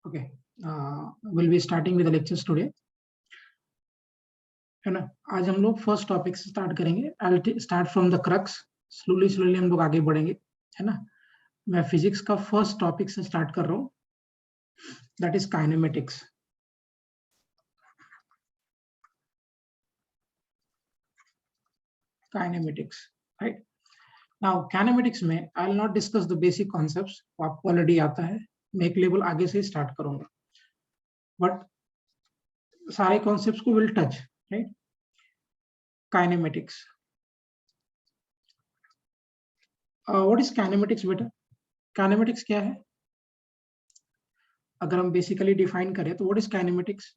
Okay, we'll be starting with the lectures today, है ना। आज हम लोग फर्स्ट टॉपिक से स्टार्ट करेंगे। I start from the crux, slowly हम लोग आगे बढ़ेंगे, है ना। मैं फिजिक्स का फर्स्ट टॉपिक से स्टार्ट कर रहा हूँ, that is kinematics. Kinematics, right. Now kinematics में I will not discuss the basic concepts, आपको ऑलरेडी आता है। मैं एक लेवल आगे से स्टार्ट करूंगा, बट सारे कॉन्सेप्ट्स को will touch, right. Kinematics, what is kinematics बेटा? काइनेमेटिक्स क्या है? अगर हम बेसिकली डिफाइन करें तो what is kinematics?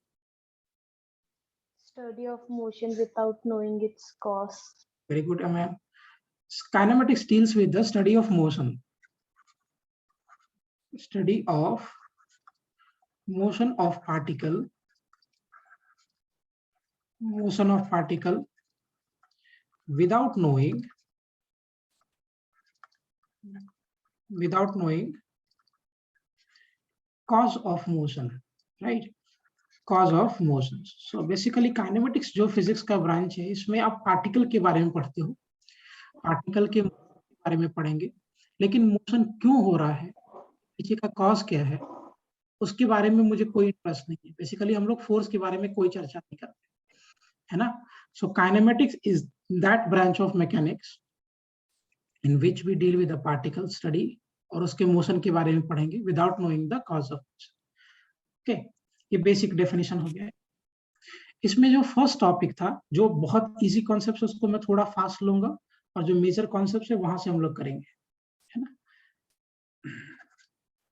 Study of motion without knowing its cause. Very good, ma'am. Kinematics deals with the study of motion. Study of motion of particle. Motion of particle without knowing cause of motion, right? Cause of motion. So basically kinematics जो physics का branch है, इसमें आप particle के बारे में पढ़ते हो, पार्टिकल के बारे में पढ़ेंगे, लेकिन मोशन क्यों हो रहा है, पीछे का कॉज क्या है, उसके बारे में मुझे कोई इंटरेस्ट नहीं है। बेसिकली हम लोग फोर्स के बारे में कोई चर्चा नहीं करते, है ना। So kinematics is that branch of mechanics in which we deal with the particle study, और उसके मोशन के बारे में पढ़ेंगे without knowing the cause of motion. Okay, ये बेसिक डेफिनेशन हो गया है। इसमें जो फर्स्ट टॉपिक था, जो बहुत इजी कॉन्सेप्ट है, उसको मैं थोड़ा फास्ट लूंगा, और जो मेजर कॉन्सेप्ट है वहां से हम लोग करेंगे, है ना।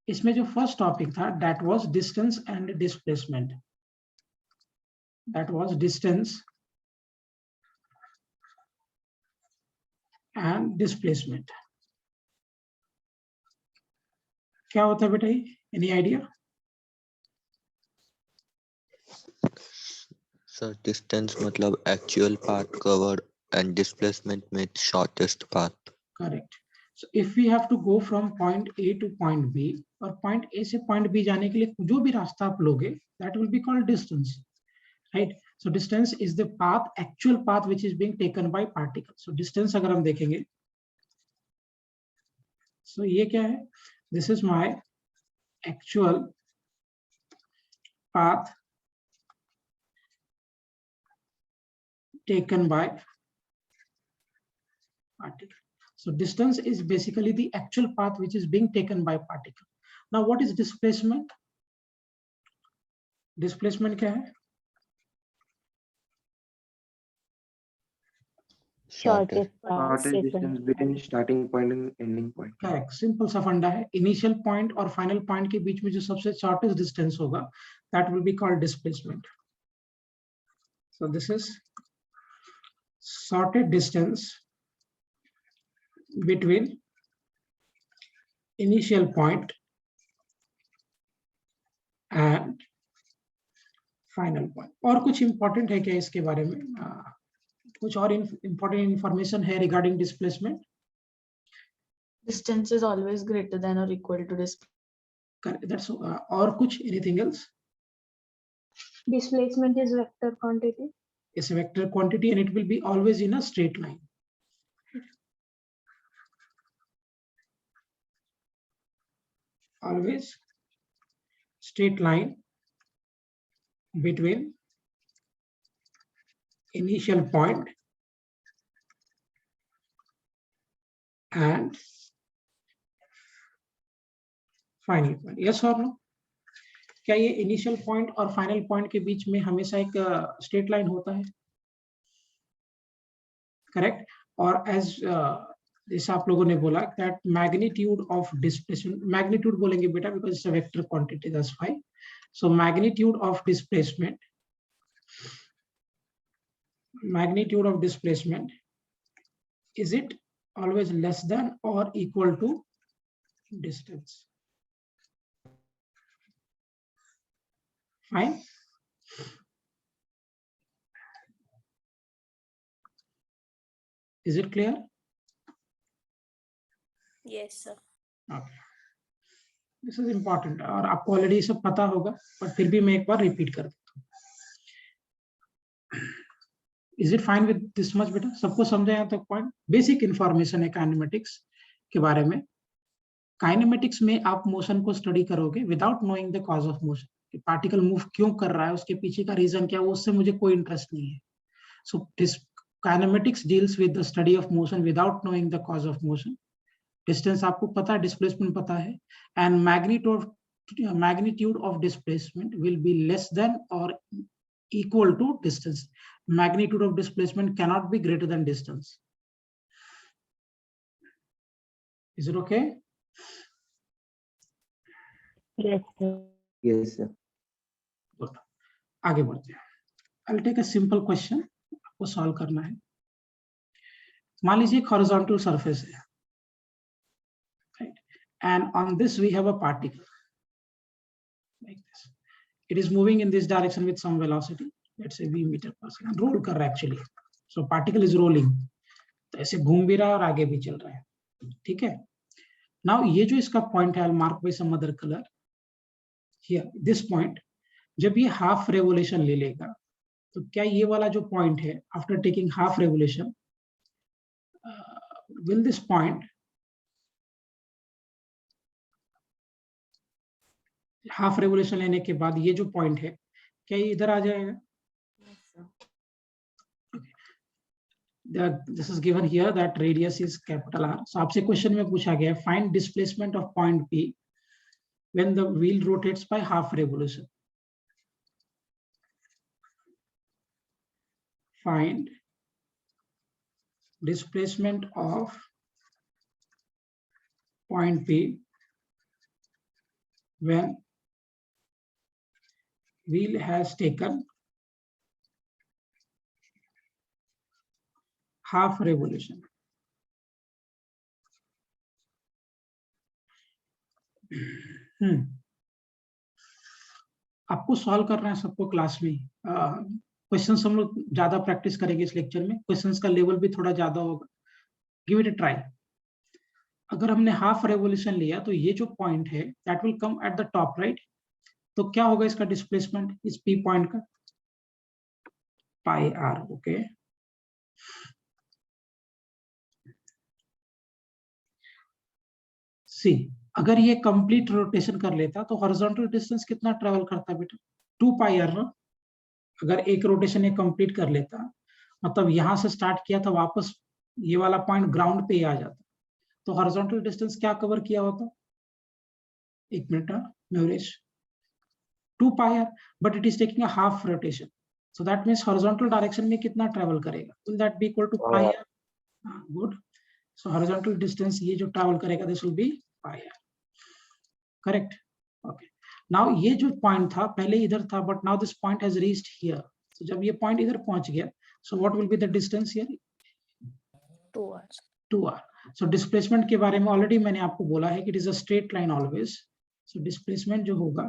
इसमें जो फर्स्ट टॉपिक था, that was distance and displacement. That was distance and displacement. क्या होता है बेटा ये, एनी आइडिया? सर डिस्टेंस मतलब actual path covered and displacement means shortest path. Correct. So if we have to go from point A to point B, और point A से point B जाने के लिए जो भी रास्ता आप लोगे, that will be called distance, right. So distance is the path, actual path which is being taken by particle. So distance अगर हम देखेंगे, सो ये क्या है, this is my actual path taken by particle. So distance is basically the actual path which is being taken by particle. Now what is displacement? Displacement क्या है? Shortest distance between starting point and ending point. Correct. Simple सा फंडा है। Initial point और final point के बीच में जो सबसे shortest distance होगा, that will be called displacement. So this is shortest distance between initial point and final point. और कुछ important है क्या इसके बारे में? कुछ और important information है regarding displacement? Distance is always greater than or equal to displacement. Correct. That's और कुछ, anything else? Displacement is vector quantity. It's a vector quantity and it will be always in a straight line. Always straight line between initial point and final point. Yes or no? क्या ये initial point और final point के बीच में हमेशा एक straight line होता है? Correct. और as जैसा आप लोगों ने बोला that magnitude of displacement, magnitude बोलेंगे बेटा because it's a vector quantity, that's why. So magnitude of displacement is it always less than or equal to distance? Fine. Is it clear? Yes, sir. Okay. This is important और आपको already सब पता होगा, पर फिर भी मैं एक बार रिपीट कर देता हूँ. Is it fine with this much बेटा? सबको समझा यहाँ तक पॉइंट? बेसिक इंफॉर्मेशन है काइनेमेटिक्स के बारे में. काइनेमेटिक्स में आप मोशन को स्टडी करोगे without knowing the cause of motion. Particle move क्यों कर रहा है, उसके पीछे का रीजन क्या है, उससे मुझे कोई इंटरेस्ट नहीं है. So kinematics deals with the study of motion without knowing the cause of motion. Distance आपको पता है, डिस्प्लेसमेंट पता है, and magnitude of displacement will be less than और equal to distance. Magnitude of displacement cannot be greater than distance. Is it okay? Yes, sir. Yes, sir. Good. आगे बढ़ते हैं. I'll take a simple question. आपको solve करना है. मान लीजिए एक horizontal surface है, right? And on this we have a particle like this. It is moving in this direction with some velocity, let's say v meter per second. Roll कर रहा है actually. So particle is rolling. तो ऐसे घूम भी रहा है और आगे भी चल रहा है. ठीक है. Now ये जो इसका point है, I'll mark by some other color. Here, this point, जब ये half revolution ले लेगा, तो क्या ये वाला जो point है, after taking half revolution, will this point half revolution लेने के बाद ये जो पॉइंट है, क्या ये इधर आ जाएगा? This is given here that radius is capital R. So आपसे क्वेश्चन में पूछा गया है find displacement of point P when the wheel rotates by half revolution. Find displacement of point P when wheel has taken half revolution. आपको solve करना है सबको class में. क्वेश्चंस हम लोग ज्यादा प्रैक्टिस करेंगे इस लेक्चर में. क्वेश्चंस का लेवल भी थोड़ा ज्यादा होगा. Give it a try. अगर हमने हाफ रेवोल्यूशन लिया तो ये जो पॉइंट है that will come at the top, right? तो क्या होगा इसका डिस्प्लेसमेंट इस पी पॉइंट का? पाई आर. ओके. सी, अगर ये कंप्लीट रोटेशन कर लेता तो हॉरिजॉन्टल डिस्टेंस कितना ट्रेवल करता बेटा? 2 पाई आर ना. अगर एक रोटेशन ये कंप्लीट कर लेता, मतलब यहां से स्टार्ट किया था, वापस ये वाला पॉइंट ग्राउंड पे ही आ जाता, तो हॉरिजॉन्टल डिस्टेंस क्या कवर किया होता? एक minute Navresh. 2 pi r, but it is taking a half rotation, so that means horizontal direction में कितना ट्रेवल करेगा? Will that be equal to pi r? Good. So horizontal distance ये जो ट्रेवल करेगा this will be pi r. Correct. Okay. Now ये जो point था पहले इधर था, but now this point has reached here. So जब ये पॉइंट इधर पहुंच गया, सो what will be the distance here? 2R. 2r. So displacement के बारे में ऑलरेडी मैंने आपको बोला है कि it is a straight line always. So displacement जो होगा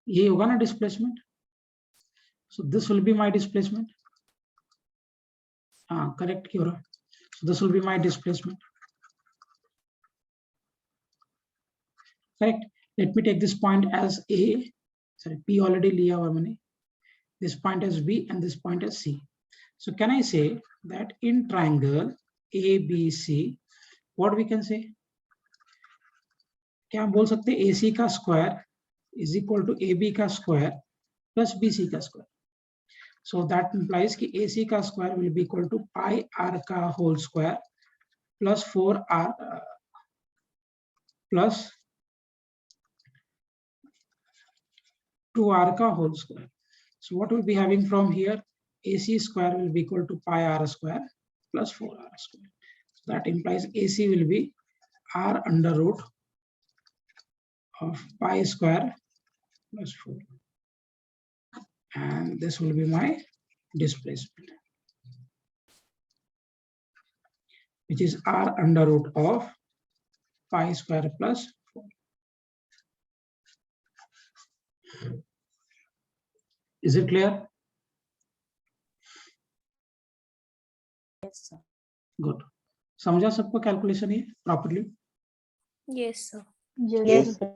ये होगा ना displacement. So this will be my displacement. हाँ, करेक्ट क्यों रहा? So this will be my displacement. Correct. Let me take this point as a, sorry, P already लिया हुआ मैंने. This point as B and this point as C. So can I say that in triangle ABC, what we can say? क्या हम बोल सकते हैं AC का square is equal to AB का स्क्वायर plus BC का स्क्वायर. So that implies कि AC का square will be equal to pi R का whole square plus 4R plus 2R का whole square. So what we'll be having from here, AC square will be equal to pi R square plus 4R square. So that implies AC will be R under root of pi square plus 4. And this will be my displacement, which is R under root of pi square plus 4. Is it clear? Yes, sir. Good. समझा सबको calculation ये properly? Yes, sir. Yes, sir.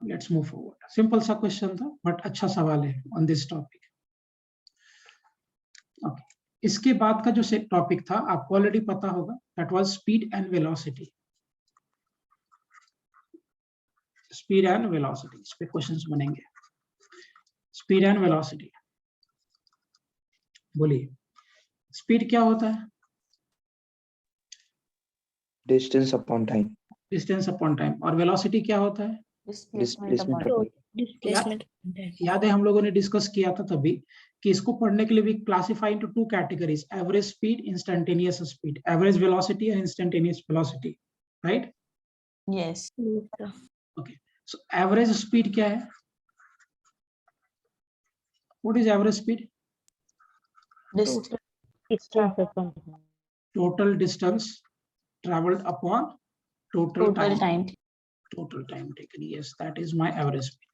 Let's move forward. Simple सा question था but अच्छा सवाल है on this topic. Okay, इसके बाद का जो टॉपिक था आपको ऑलरेडी पता होगा, that was speed and velocity. Speed and velocity, इस पे क्वेश्चंस बनेंगे। स्पीड एंड वेलोसिटी, बोलिए स्पीड क्या होता है? Distance upon time. Distance upon time. और वेलोसिटी क्या होता है? Displacement Displacement upon. upon. Displacement. याद है हम लोगों ने डिस्कस किया था तभी कि इसको पढ़ने के लिए भी classify into two categories, average speed, instantaneous speed, average velocity and instantaneous velocity, right? Yes. Yes, sir. Okay, so average speed क्या है? What is average speed? Distance. Distance upon time. Total distance traveled upon total Total time. time. Total time taken, yes, that is my average speed.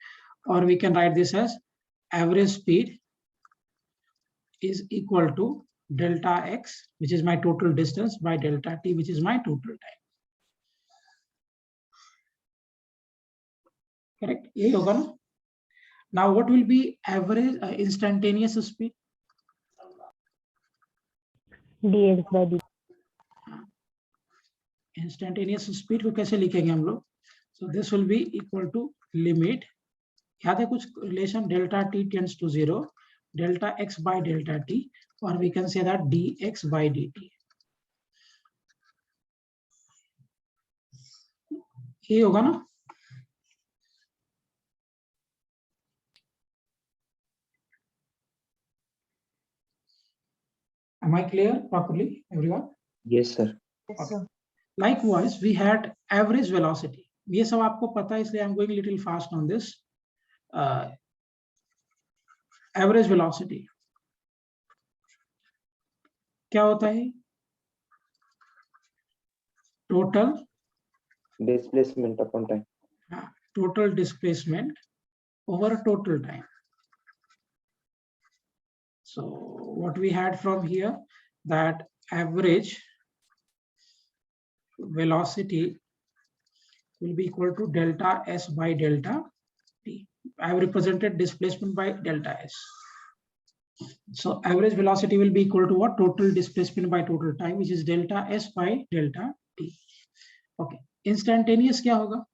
Or we can write this as average speed is equal to delta x, which is my total distance, by delta t, which is my total time. Correct? यही होगा ना? Now what will be average instantaneous speed? dx by dt. Instantaneous speed को कैसे लिखेंगे हम लोग? So this will be equal to limit, याद है कुछ relation, delta t tends to 0, delta x by delta t, or we can say that dx by dt. ये होगा ना? Am I clear properly, everyone? Yes, sir. Yes, sir. Likewise, we had average velocity. ये सब आपको पता है इसलिए I'm going little fast on this. Average velocity क्या होता है? Total Displacement upon time. total displacement over total time. So what we had from here, that average velocity will be equal to delta s by delta t. I have represented displacement by delta s. So average velocity will be equal to what? Total displacement by total time, which is delta s by delta t. Okay. Instantaneous क्या होगा?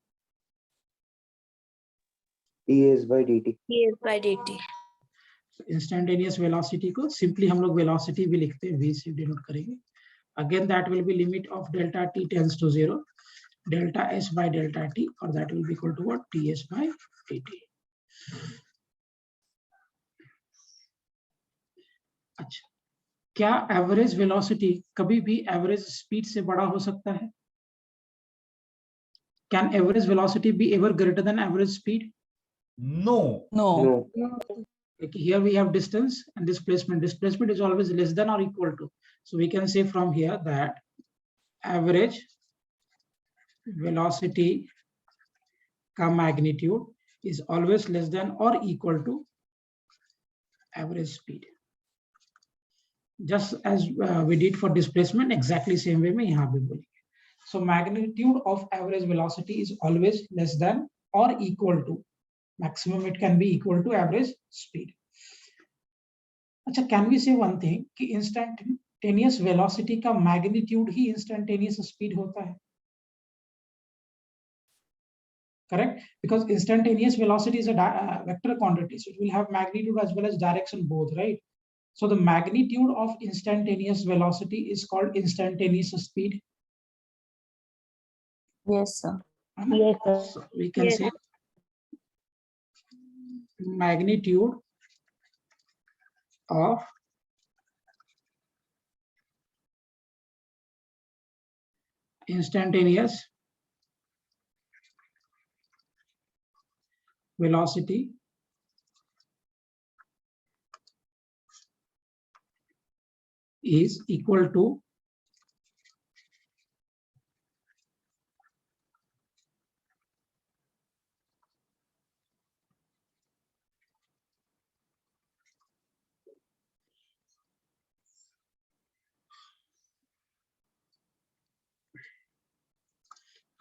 dS by dt. dx by dt. Instantaneous velocity को simply हम लोग velocity भी लिखते हैं, v से denote करेंगे. Again, that will be limit of delta t tends to 0, delta s by delta t, or that will be equal to what? ts by dt. अच्छा, क्या एवरेज वेलोसिटी कभी भी एवरेज स्पीड से बड़ा हो सकता है? Can average velocity be ever greater than average speed? No. No. No. Here we have distance and displacement. Displacement is always less than or equal to. So we can say from here that average velocity का magnitude is always less than or equal to average speed. Just as we did for displacement, exactly same way में यहाँ भी बोलेंगे. So magnitude of average velocity is always less than or equal to, maximum it can be equal to average speed. अच्छा, can we say one thing कि instantaneous velocity का magnitude ही instantaneous speed होता है? Correct? Because instantaneous velocity is a vector quantity, so it will have magnitude as well as direction both, right? So the magnitude of instantaneous velocity is called instantaneous speed. Yes, sir. Yes, sir. So we can Yes. say magnitude of instantaneous velocity is equal to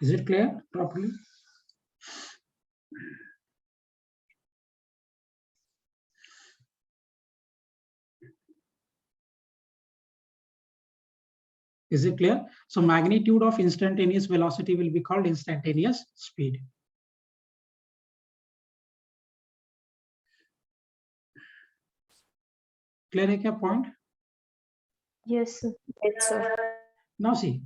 Is it clear properly? Is it clear? So magnitude of instantaneous velocity will be called instantaneous speed. Clear है क्या point? Yes, sir. Yes, sir. Now see,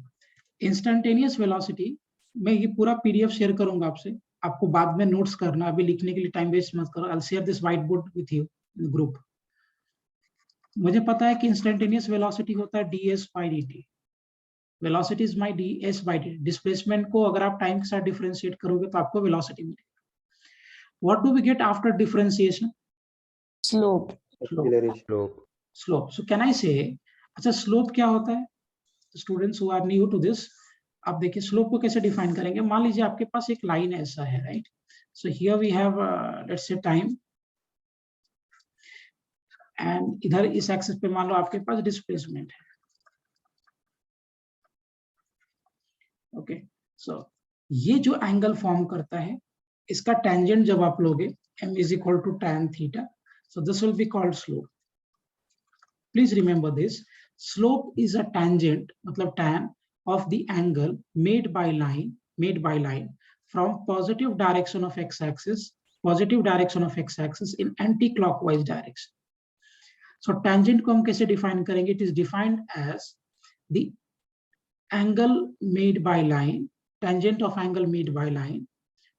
instantaneous velocity, मैं ये पूरा PDF share करूंगा आपसे, आपको बाद में नोट्स करना, अभी लिखने के लिए टाइम वेस्ट मत करो. I'll share this whiteboard with you in the group. मुझे पता है कि इंस्टेंटेनियस वेलोसिटी होता है ds by dt. Velocity is my ds by dt. Displacement को अगर आप टाइम के साथ डिफरेंशिएट करोगे तो आपको वेलोसिटी मिलेगी. What do we get after differentiation? Slope. Acceleration. Slope. So can I say, अच्छा स्लोप क्या होता है? Students who are new to this, आप देखिए स्लोप को कैसे डिफाइन करेंगे. मान लीजिए आपके पास एक लाइन ऐसा है, right? So here we have let's say time, and इधर इस एक्सिस पे मान लो आपके पास डिस्प्लेसमेंट है. ओके, सो ये जो एंगल फॉर्म करता है, इसका टेंजेंट जब आप लोगे m is equal to tan theta, so this will be called slope. Please remember this, slope is a tangent, मतलब tan of the angle made by line from positive direction of x-axis in anti-clockwise direction. So tangent को हम कैसे define करेंगे? It is defined as the angle made by line, tangent of angle made by line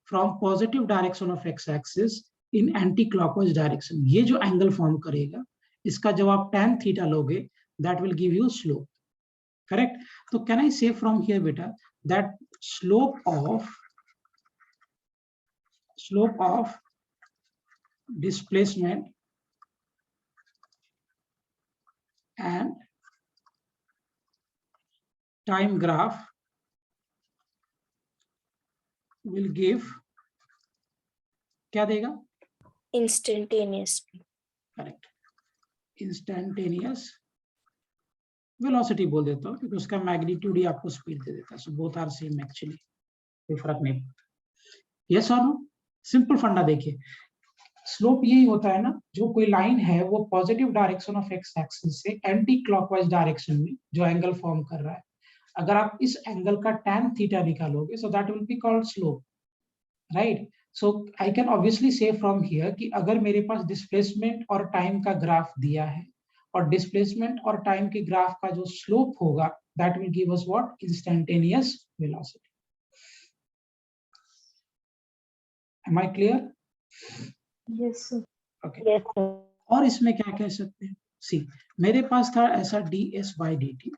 from positive direction of x-axis in anti-clockwise direction. ये जो angle form करेगा, इसका जब आप tan theta लोगे, that will give you slope. Correct? So can I say from here, beta, that slope of displacement and time graph will give, क्या देगा? Instantaneous speed. Correct. Instantaneous velocity बोल देता हूँ क्योंकि उसका मैग्नीट्यूड ही आपको स्पीड दे देता है. So both are same actually, कोई फर्क नहीं पड़ता. Yes or no? सिंपल फंडा देखिए, स्लोप यही होता है ना, जो कोई लाइन है वो positive direction of x axis से एंटी क्लॉकवाइज डायरेक्शन में जो एंगल फॉर्म कर रहा है, अगर आप इस एंगल का tan थीटा निकालोगे, so that will be called slope, right? So I can obviously say from here कि अगर मेरे पास डिस्प्लेसमेंट और टाइम का ग्राफ दिया है और डिस्प्लेसमेंट और टाइम के ग्राफ का जो स्लोप होगा, that will give us what? Instantaneous velocity. Am I clear? Yes, sir. Okay. Yes, sir. और इसमें क्या कह सकते हैं? सी, मेरे पास था ऐसा ds by dt.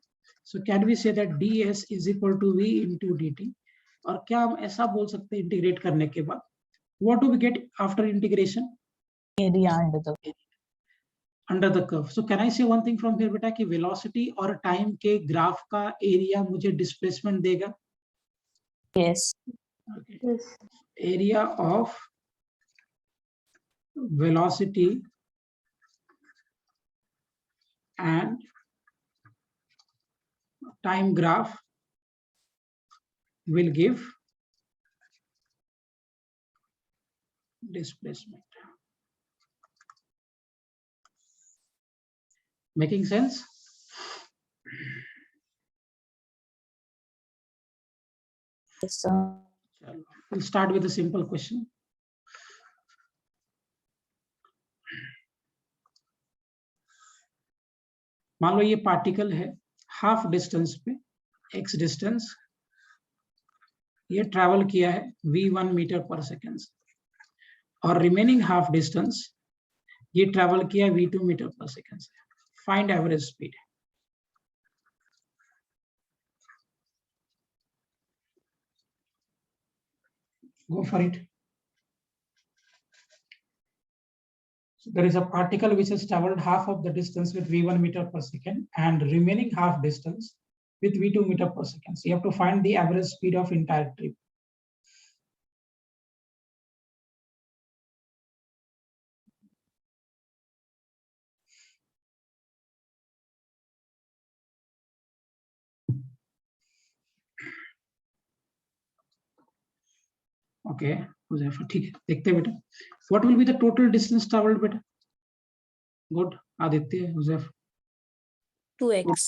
So can we say that ds is equal to v into dt? और क्या हम ऐसा बोल सकते हैं इंटीग्रेट करने के बाद? What do we get after integration? Area under the. Under the curve. So can I say one thing from here बेटा कि velocity और टाइम के ग्राफ का एरिया मुझे डिस्प्लेसमेंट देगा? Yes. Okay. Yes. Area of velocity and time graph will give displacement. Making sense? Yes, sir. We'll start with a simple question. मान लो ये particle है हाफ डिस्टेंस पे, x डिस्टेंस, ये travel किया है v1 मीटर पर second, और remaining half distance ये ट्रैवल किया v2 मीटर पर second. Find average speed. Go for it. So there is a particle which has traveled half of the distance with v1 meter per second and remaining half distance with v2 meter per second. So you have to find the average speed of entire trip. Okay Huzaifa, ठीक है, देखते हैं बेटा। What will be the total distance travelled बेटा? Good, Aditya, Huzaifa. 2x.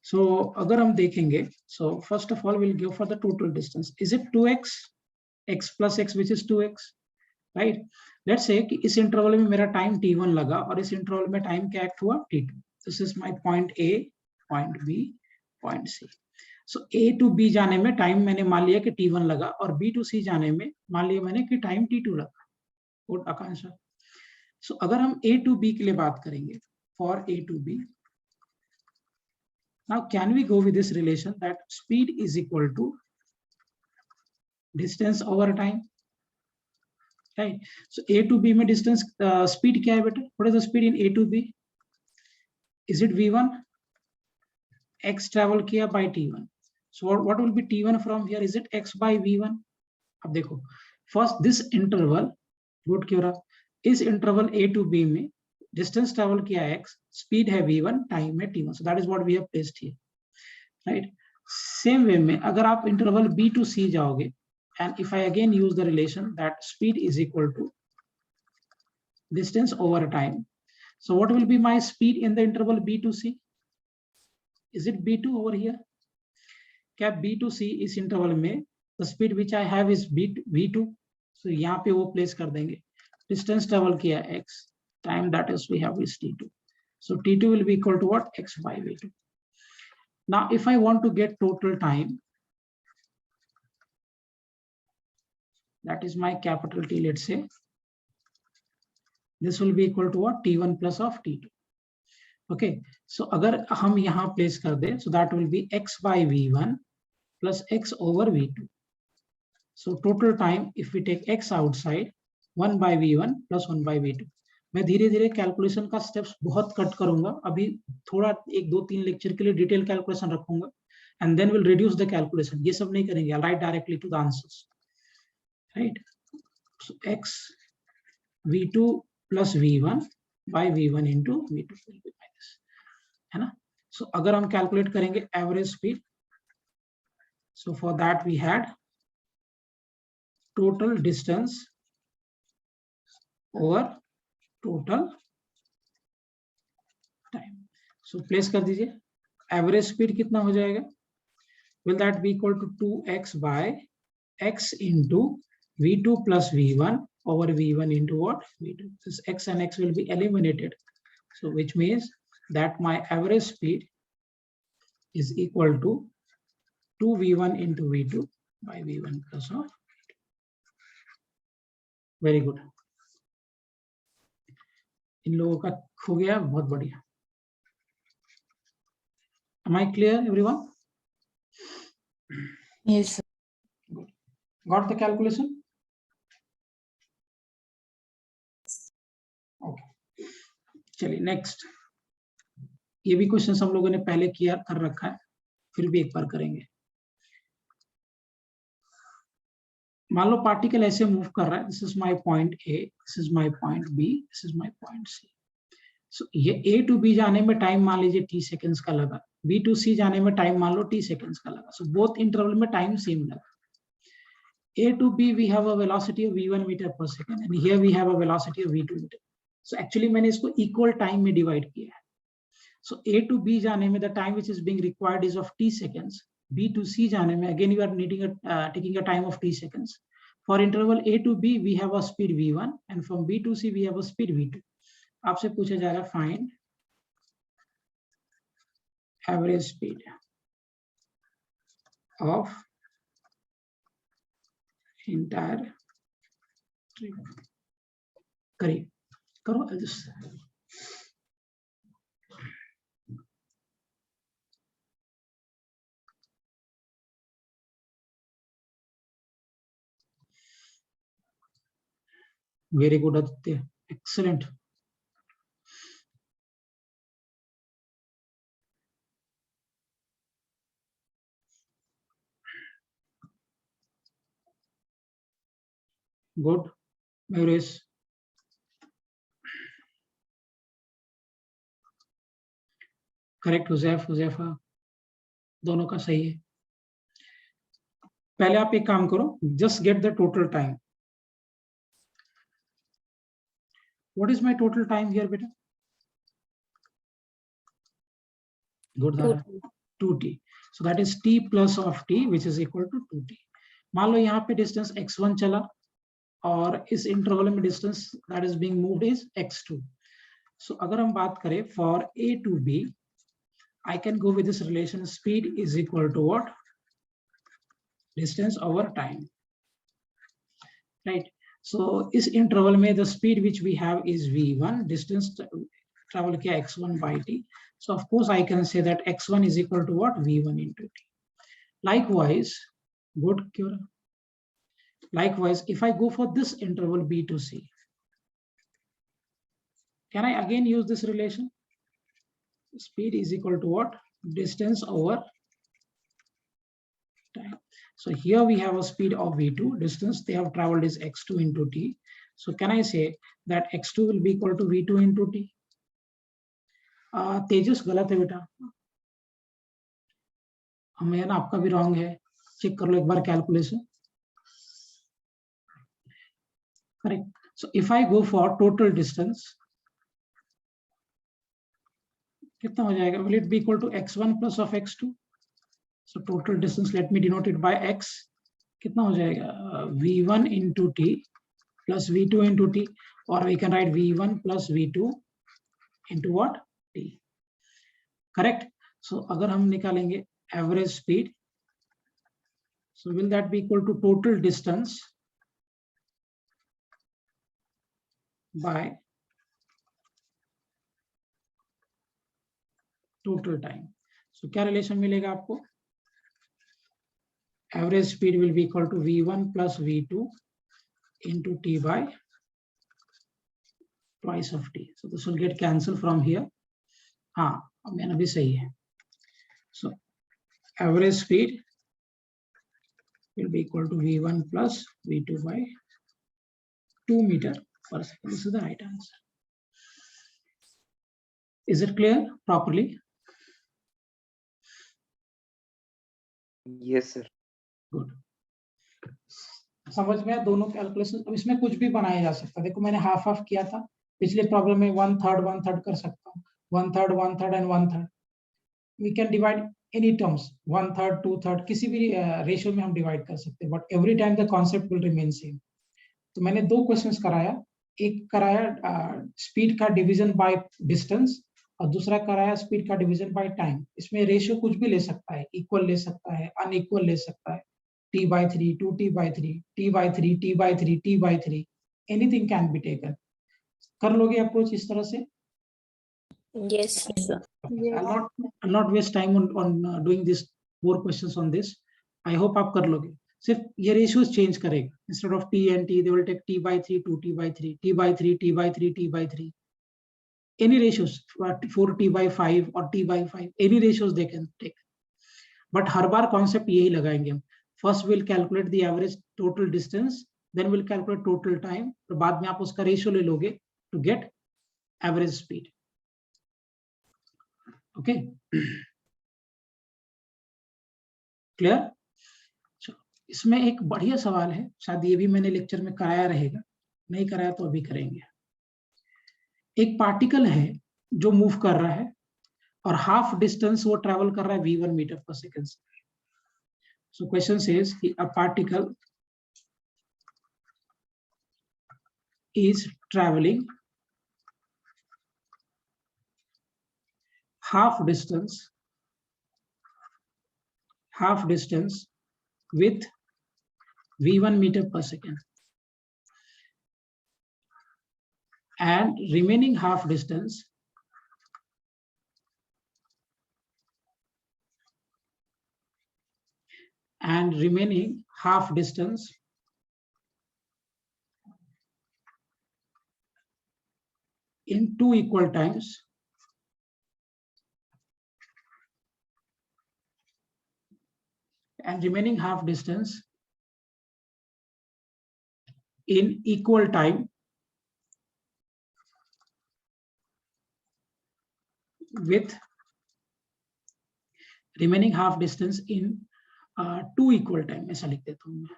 सो अगर हम देखेंगे, so first of all will give for the total distance, is it 2x, x plus x which is 2x, right? Let's say कि इस interval में मेरा time t1 लगा और इस इंटरवल में टाइम क्या एक्ट हुआ? t2. This is my point A, point B, point C. So A to B जाने में टाइम मैंने मान लिया कि t1 लगा और B to C जाने में मान लिया मैंने कि टाइम t2 लगा. गुड आकांक्षा. सो अगर हम A to B के लिए बात करेंगे, for A to B, now can we go with this relation that speed is equal to distance over time, right? So A to B में distance speed क्या है बेटा? What is the speed in A to B? Is it v1? X travel किया by t1. So what will be t1 from here? Is it x by v1? अब देखो, first this interval, good क्यों रहा? इस interval A to B में distance travel किया x, speed है v1, time है t1. So that is what we have placed here, right? Same way में अगर आप interval B to C जाओगे, and if I again use the relation that speed is equal to distance over time, so what will be my speed in the interval B to C? Is it B2 over here? क्या B to C इस interval में the speed which I have is V2, so यहाँ पे वो place कर देंगे. Distance travel किया x, time that is we have is t2, so t2 will be equal to what? X by v2. Now if I want to get total time, that is my capital T, let's say, this will be equal to what? T1 plus of T2. Okay, so अगर हम यहाँ place कर दें, so that will be x by v1 plus x over v2. So total time, if we take x outside, 1 by v1 plus 1 by v2. मैं धीरे धीरे calculation का steps बहुत कट करूंगा, अभी थोड़ा 1 2 3 लेक्चर के लिए डिटेल कैलकुलेशन रखूंगा, and then we'll reduce the calculation. ये सब नहीं करेंगे, I'll write directly to the answers, right? So x v2 plus v1 by v1 into v2 will be minus, है ना? So अगर हम कैलकुलेट करेंगे average speed, so for that we had total distance over total time. So place कर दीजिए, average speed कितना हो जाएगा? Will that be equal to 2x by x into v2 plus v1 over v1 into what? v2. This x and x will be eliminated, so which means that my average speed is equal to 2v1 into v2 by v1 plus of v2. Very good. इन लोगों का हो गया, बहुत बढ़िया. Am I clear, everyone? Yes, sir. Got the calculation? Okay. चलिए next. ये भी question हम लोगों ने पहले किया कर रखा है, फिर भी एक बार करेंगे. मान लो पार्टिकल ऐसे मूव कर रहा है, this is my point A, this is my point B, this is my point C. So ये ए टू बी जाने में टाइम मान लीजिए t सेकंड्स का लगा, बी टू सी जाने में टाइम मान लो t सेकंड्स का लगा. सो बोथ इंटरवल में टाइम सेम लगा. A to B we have a velocity of v1 meter per second and here we have a velocity of v2 meter. So actually मैंने इसको equal time में divide किया है. So A to B जाने में the time which is being required is of t seconds. B to C जाने में again you are needing taking a time of t seconds. For interval A to B we have a speed v1 and from B to C we have a speed v2. आपसे पूछा जा रहा है find average speed of entire trip. करिए, करो just. Very good Aditya, excellent. Good, Mayuresh. Correct, Huzaifa दोनों का सही है. पहले आप एक काम करो, just get the total time. What is my total time here, beta? Good, Dhara. 2t. So that is t plus of t, which is equal to 2t. मान लो यहाँ पे डिस्टेंस x1 चला और इस इंटरवल में distance that is being moved is x2. सो अगर हम बात करें for a to b, I can go with this relation speed is equal to what? Distance over time. Right. So इस इंटरवल में the speed which we have is v1, distance travel किया x1 by t. So of course I can say that x1 is equal to what? v1 into t. Likewise, good. Likewise, if I go for this interval b to c, can I again use this relation? Speed is equal to what? Distance over time. So here we have a speed of v2, distance they have traveled is x2 into t. So can I say that x2 will be equal to v2 into t? तेजस गलत है बेटा, हमें ना आपका भी wrong है, check कर लो एक बार calculation. Correct. So if I go for total distance, कितना हो जाएगा? Will it be equal to x1 plus of x2? So total distance, let me denote it by x. कितना हो जाएगा? v1 into t plus v2 into t, or we can write v1 plus v2 into what? t. Correct. So अगर हम निकालेंगे average speed, so will that be equal to total distance by total time? So क्या relation मिलेगा आपको? Average speed will be equal to v1 plus v2 into t by twice of t. So this will get cancelled from here. हाँ, मैंने भी सही है. So average speed will be equal to v1 plus v2 by 2 meter per second. This is the right answer. Is it clear properly? Yes, sir. Good. समझ में दोनों calculation. अब इसमें कुछ भी बनाया जा सकता है. देखो मैंने हाफ हाफ किया था पिछले प्रॉब्लम में, 1/3 कर सकता हूँ, 1/3 and 1/3. We can divide any terms, 1/3 2/3 किसी भी रेशियो में हम डिवाइड कर सकते हैं, but every time the concept will remain same. तो मैंने 2 क्वेश्चंस कराया, एक कराया स्पीड का डिवीजन बाय डिस्टेंस और दूसरा कराया स्पीड का डिवीजन बाय टाइम. इसमें रेशियो कुछ भी ले सकता है, इक्वल ले सकता है, अनइक्वल ले सकता है, t/3, 2t/3, t/3, t/3, t/3, anything can be taken. कर लोगे अप्रोच इस तरह से? Yes. I'll not waste time on doing this 4 questions on this. I hope आप कर लोगे. सिर्फ ये ratios change करेगा. Instead of t and t, they will take t/3, 2t/3, t/3, t/3, t/3. Any ratios, 4t/5 or t/5, any ratios they can take. But her bar concept यही लगाएंगे हम. First we'll calculate the average total distance, then we'll calculate total time. तो बाद में आप उसका ratio ले लोगे to get average speed. Okay. Clear? इसमें एक बढ़िया सवाल है, शायद ये भी मैंने लेक्चर में कराया रहेगा, नहीं कराया तो अभी करेंगे. एक पार्टिकल है जो मूव कर रहा है और हाफ डिस्टेंस वो ट्रेवल कर रहा है v1 मीटर पर सेकंड. सो क्वेश्चन सेज कि a particle is traveling half distance with v1 meter per second, and remaining half distance in 2 equal times and remaining half distance in equal time with remaining half distance in 2 equal time, ऐसा लिख देता हूँ मैं.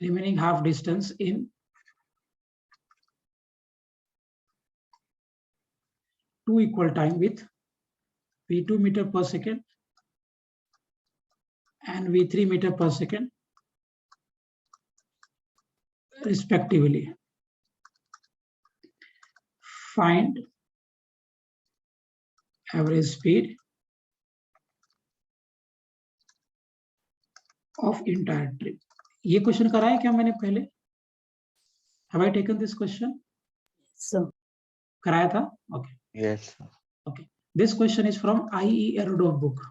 Remaining half distance in 2 equal time with v2 meter per second and v3 meter per second respectively. Find average speed of entire trip. ये question कराया क्या मैंने पहले? Have I taken this question? So, कराया था? Okay. Yes. Okay. This question is from IE Erudov book.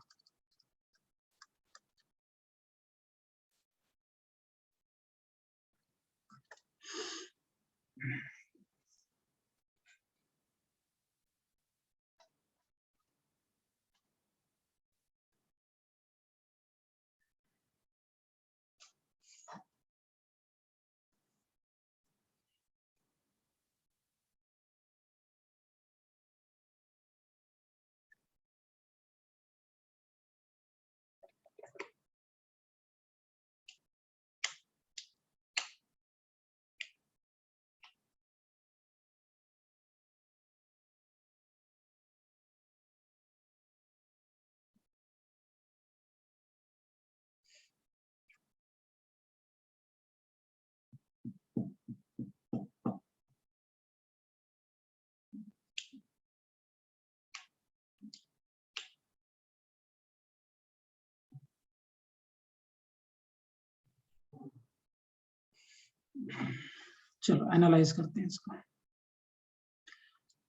चलो analyse करते हैं इसको.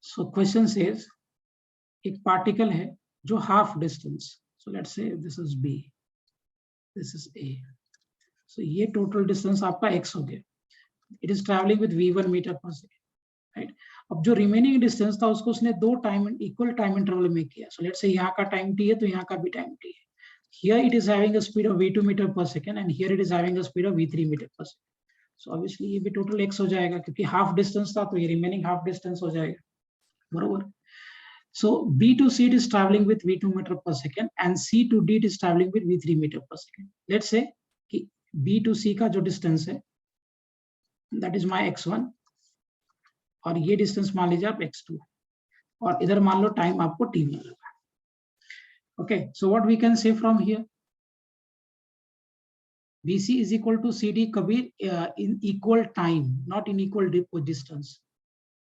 सो क्वेश्चन सेज एक पार्टिकल है जो half distance, so let's say this is B, this is A, so ये टोटल डिस्टेंस आपका x हो गया. It is travelling with v1 metre पर सेकेंड, राइट. अब जो रिमेनिंग डिस्टेंस था उसको उसने दो टाइम इक्वल टाइम इंटरवल में किया. सो लेट्स से यहाँ का टाइम t है तो यहाँ का भी टाइम t है. Here it is having a speed of v2 meter per second and here it is having a speed of v3 meter per second. So obviously ये भी टोटल x हो जाएगा क्योंकि हाफ डिस्टेंस था तो ये remaining half distance हो जाएगा, बरोबर. So B to C it is traveling with v2 meter per second and C to D it is traveling with v3 meter per second. Let's say कि B to C का जो distance है that is my x1 और ये distance मान लीजिए आप x2 और इधर मान लो टाइम आपको t मिल रहा है. Okay, so what we can say from here? BC is equal to CD कभी in equal time, not in equal distance.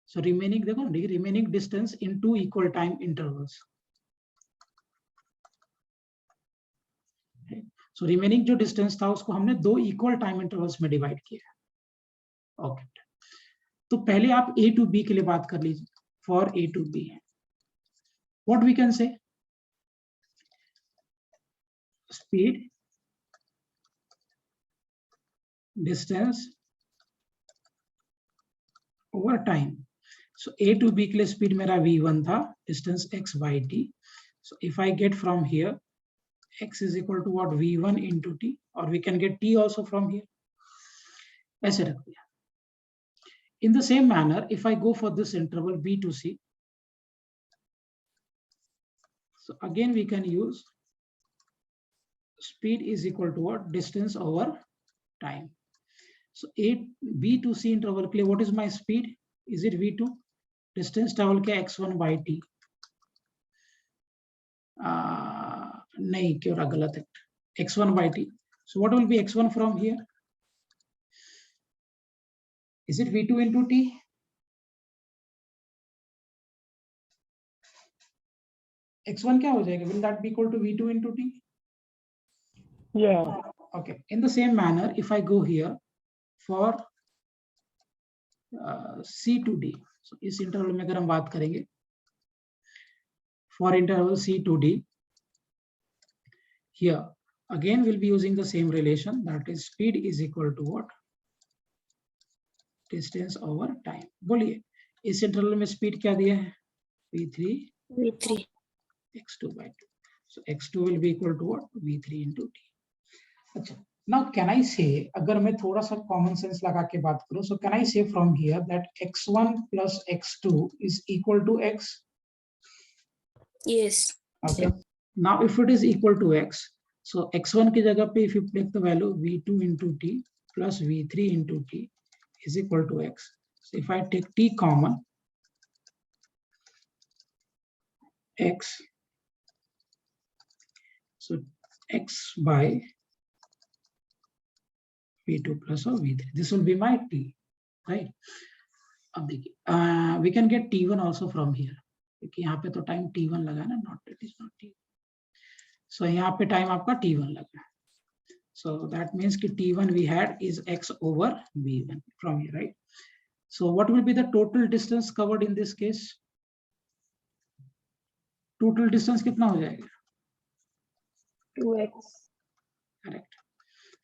So remaining देखो remaining distance in 2 equal time intervals. Okay. So remaining जो distance था उसको हमने 2 equal time intervals में divide किया. Okay. तो पहले आप A to B के लिए बात कर लीजिए. For A to B, what we can say? Speed, distance over time. So A to B के लिए speed मेरा v1 था, distance x by t. So if I get from here, x is equal to what? v1 into t, or we can get t also from here. ऐसे रख दिया. In the same manner, if I go for this interval B to C, so again we can use speed is equal to what? Distance over time. So B to C interval के लिए what is my speed? Is it v2? Distance travel क्या? x1 by t. नहीं, क्यों रहा? गलत है. x1 by t. So what will be x1 from here? Is it v2 into t? x1 क्या हो जाएगा? Will that be equal to v2 into t? yeah. Okay. In the same manner, if I go here for C to D, so इस interval में अगर हम बात करेंगे for interval C to D, here again we'll be using the same relation, that is speed is equal to what? Distance over time. बोलिए इस interval में speed क्या दिया है? v3 x2 by 2. So x2 will be equal to what? v3 into t. अच्छा, now can I say, अगर मैं थोड़ा सा common sense लगा के बात करूं, so can I say from here that x1 plus x2 is equal to x? Yes. Okay. Now if it is equal to x, So x1 की जगह पे if you take the value v2 into t plus v3 into t is equal to x. So if I take t common, x, so x by v2 plus or v3, this will be my t, right? अब देखिए we can get t1 also from here, क्योंकि यहाँ पे तो time t1 लगा ना, not it is not t. So यहाँ पे टाइम आपका t1 लगा. So that means कि t1 we had is x over v1 from here, right? So what will be the total distance covered in this case? Total distance कितना हो जाएगा? 2x. Correct.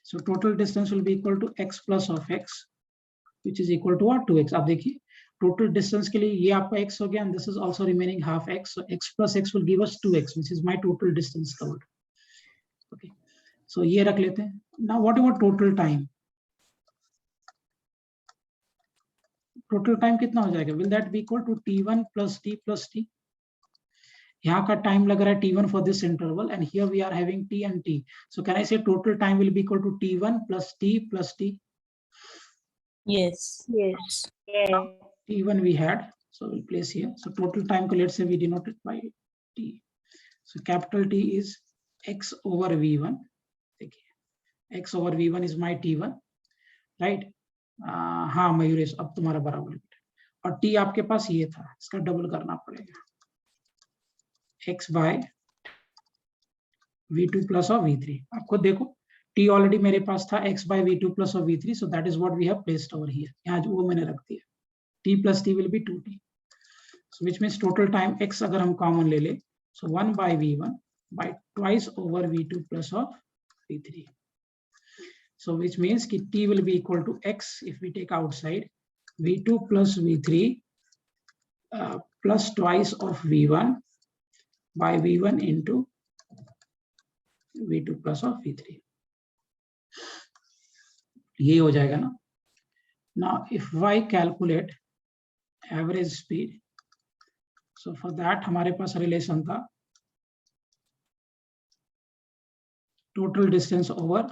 So total distance will be equal to x plus of x, which is equal to what? 2x. आप देखिए total distance के लिए ये आपका x हो गया, and this is also remaining half x. So x plus x will give us 2x, which is my total distance covered. Okay. So ये रख लेते हैं. Now what about total time? Total time कितना हो जाएगा? Will that be equal to t1 plus t plus t? यहाँ का time लग रहा है t1 for this interval, and here we are having t and t. So can I say total time will be equal to t1 plus t plus t? Yes. Yes. Yes. T1 we had, so we'll place here. So total time, let's say we denote it by t. So capital T is x over v1. X over v1 is my t1, right? हाँ मयूरेश, अब तुम्हारा बराबर, और t आपके पास ये था, इसका double करना पड़ेगा, x by v2 plus और v3. आप खुद देखो t ऑलरेडी मेरे पास था x by v2 plus और v3, so that is what we have placed over here. यहाँ जो वो मैंने रख दिया, t plus t will be 2t, so which means total time x अगर हम कॉमन ले ले, so 1 by v1 by twice over v2 plus of v3. So which means कि t will be equal to x if we take outside v2 plus v3 plus twice of v1 by v1 into v2 plus of v3. ये हो जाएगा ना. Now if I calculate average speed, so for that हमारे पास relation था total distance over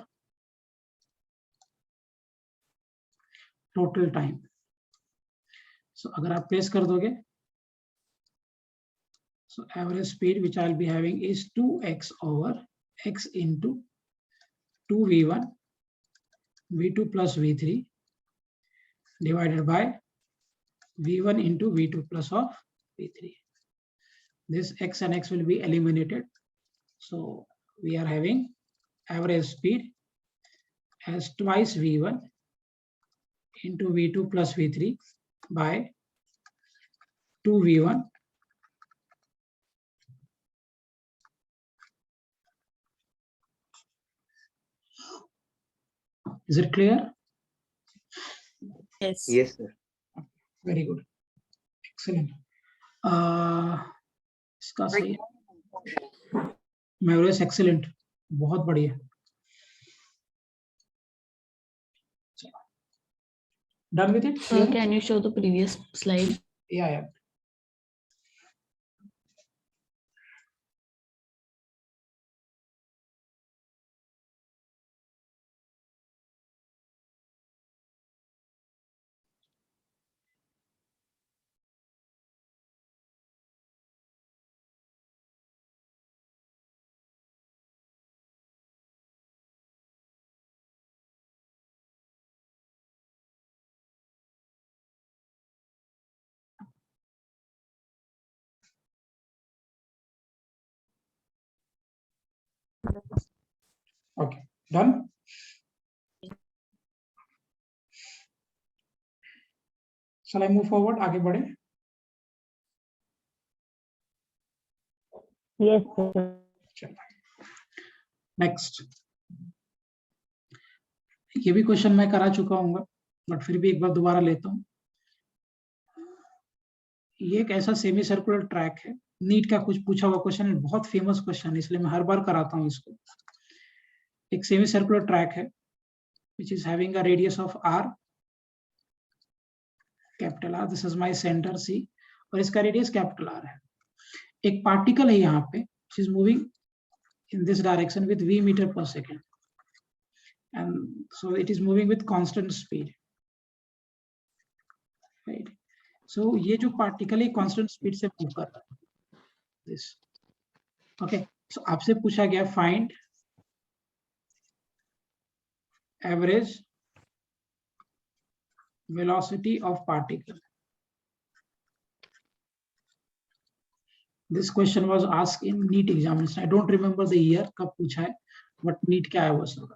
total time. So अगर आप place कर दोगे, so average speed which I'll be having is 2x over x into 2v1 v2 plus v3 divided by v1 into v2 plus of v3. This x and x will be eliminated, so we are having average speed as twice v1 into v2 plus v3 by 2v1 Is it clear? Yes. Yes, sir. Very good. Excellent. इसका सही मेवरेस excellent, बहुत बढ़िया. Done with it? Can you show the previous slide? Yeah. Okay, done. Shall I move forward? आगे बढ़े? Yes, sir. Next. ये भी question मैं करा चुका हूँ, बट फिर भी एक बार दोबारा लेता हूँ. ये एक ऐसा सेमी सर्कुलर ट्रैक है, नीट का कुछ पूछा हुआ क्वेश्चन है, बहुत फेमस क्वेश्चन है, इसलिए मैं हर बार कराता हूँ इसको. एक सेमी सर्कुलर ट्रैक है which is having a radius of r, capital R, this is my center C, और इसका रेडियस कैपिटल R है. एक पार्टिकल है यहाँ पे which is moving in this direction with v meter per second, and so it is moving with constant speed, right? So ये जो particle है constant speed से move कर रहा है, this, okay? So आपसे पूछा गया find average velocity of particle. This question was asked in NEET examination. I don't remember the year कब पूछा है, but NEET क्या है वो सब.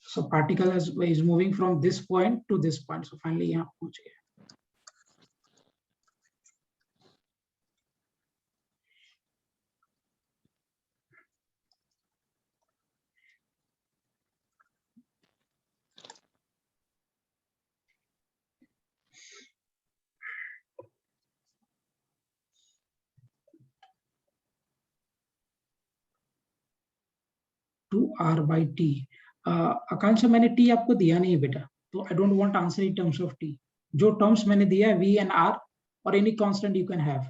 So particle is moving from this point to this point. So finally यहाँ पहुंच गया. Two r by t. Akanksha मैंने टी आपको दिया नहीं है बेटा, तो I don't want answer in terms of T. जो टर्म्स मैंने दिया है वी एंड आर और any constant you can have,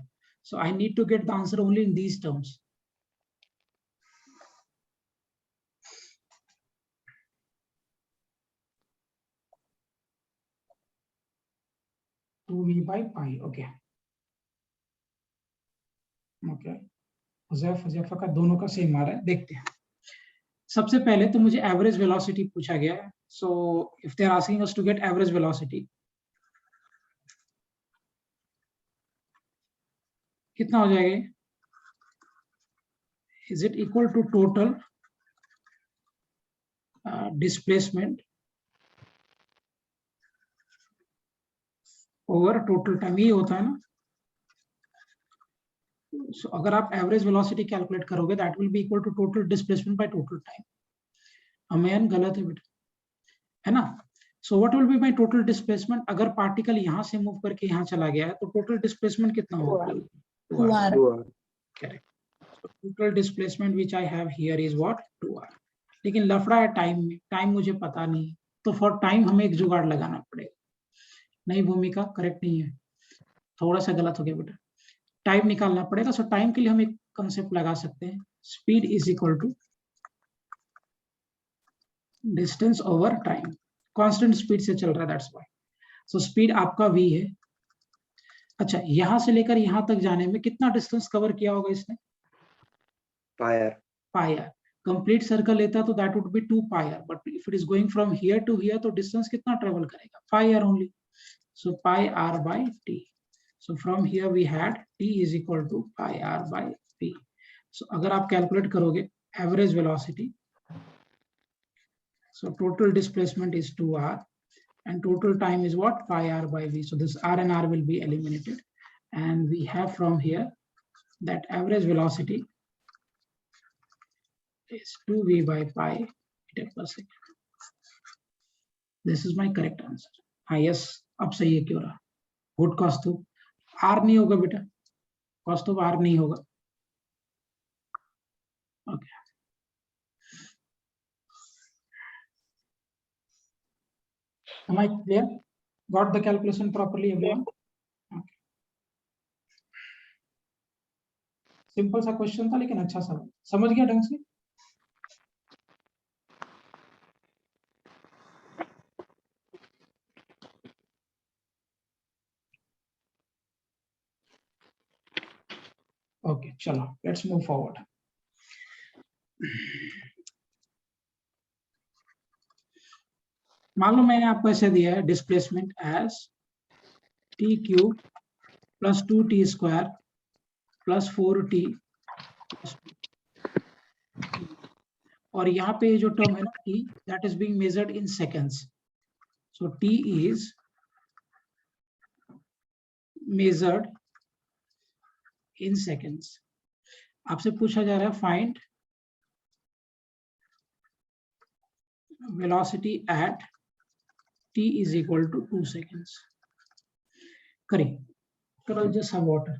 so I need to get the answer only in these terms. Two V by pi. Okay okay, Huzaifa का दोनों का same आ रहा है, देखते हैं. सबसे पहले तो मुझे एवरेज वेलोसिटी पूछा गया है. So if they are asking us to get average velocity, कितना हो जाएगा? Is it equal to total displacement over total time, ये होता है ना. So, अगर आप एवरेज वेलोसिटी कैलकुलेट करोगे that will be equal to total displacement by total time. अमेन गलत है बेटा, है ना. So what will be my total displacement? अगर पार्टिकल यहाँ से मूव करके यहाँ चला गया है तो टोटल डिस्प्लेसमेंट कितना होगा? 2r. 2r. Correct. Total displacement which I have here is what? 2r. लेकिन लफड़ा है टाइम में, टाइम मुझे पता नहीं, तो फॉर टाइम हमें एक जुगाड़ लगाना पड़ेगा. नहीं भूमिका करेक्ट नहीं है, थोड़ा सा गलत हो गया बेटा. टाइम निकालना पड़ेगा. सो टाइम के लिए हम एक कंसेप्ट लगा सकते हैं, speed is equal to distance over time. Constant speed से चल रहा है, दैट्स व्हाई. सो स्पीड आपका v है. अच्छा, यहां से लेकर यहां तक जाने में कितना डिस्टेंस कवर किया होगा इसने? Pi r. Pi r. Complete circle लेता तो that would be 2 pi r, but if it is going from here to here तो डिस्टेंस कितना ट्रेवल करेगा? Pi r only. So pi r by t. So from here we had t is equal to pi r by p. So अगर आप calculate करोगे average velocity, so total displacement is 2r and total time is what? Pi r by v. So this r and r will be eliminated, and we have from here that average velocity is 2v by pi meter per second. This is my correct answer. हाँ yes, अब सही है क्यों रहा? Good Kaustubh. Are नहीं होगा बेटा, कौस्तुभ are नहीं होगा. Okay, am I clear? Got the calculation properly everyone? Okay. Simple सा क्वेश्चन था लेकिन अच्छा सा, समझ गया ढंग से. ओके चलो लेट्स मूव फॉरवर्ड. मान लो मैंने आपको ऐसे दिया है displacement as t cube plus 2t square plus 4t, और यहाँ पे जो टर्म है ना t, that is being measured in seconds. So t is measured in seconds. आपसे पूछा जा रहा है find velocity at t is equal to 2 seconds. करें, करो just some water.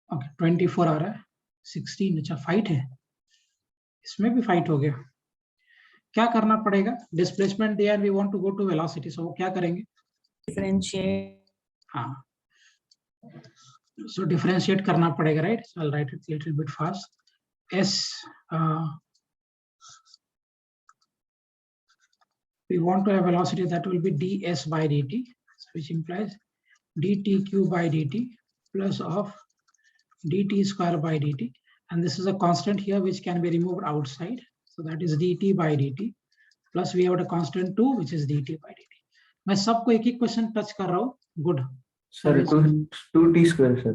ओके 24 आ रहा है, 16 अच्छा फाइट है, इसमें भी फाइट हो गया। क्या करना पड़ेगा, डिस्प्लेसमेंट दिया we want to go to velocity, so वो क्या करेंगे, Differentiate. हाँ सो डिफरेंशिएट करना पड़ेगा, right. So I write it little bit fast. As we want to have velocity that will be ds by dt, which implies dtq by dt plus of dt square by dt, and this is a constant here which can be removed outside, so that is dt by dt plus we have a constant 2 which is dt by dt। मैं सबको एक एक question touch कर रहा हूँ, good Sir, 2t square, sir.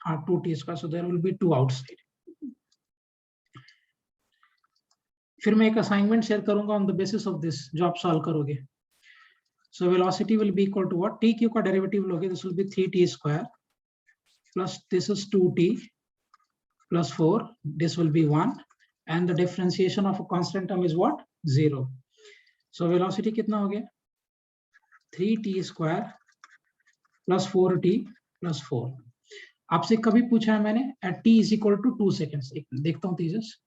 हाँ 2t square, so there will be 2 outside। फिर मैं एक असाइनमेंट शेयर करूंगा on the basis of this, जो आप सॉल्व करोगे। So velocity will be equal to what, t cube का डेरिवेटिव लोगे, this will be 3t square plus this is 2t plus 4, this will be 1 and the differentiation of a constant term is what, 0। So velocity कितना हो गया, 3t square plus 4t plus 4। आपसे कभी पूछा है मैंने, at t is equal to 2 seconds, देखता हूँ Tejas,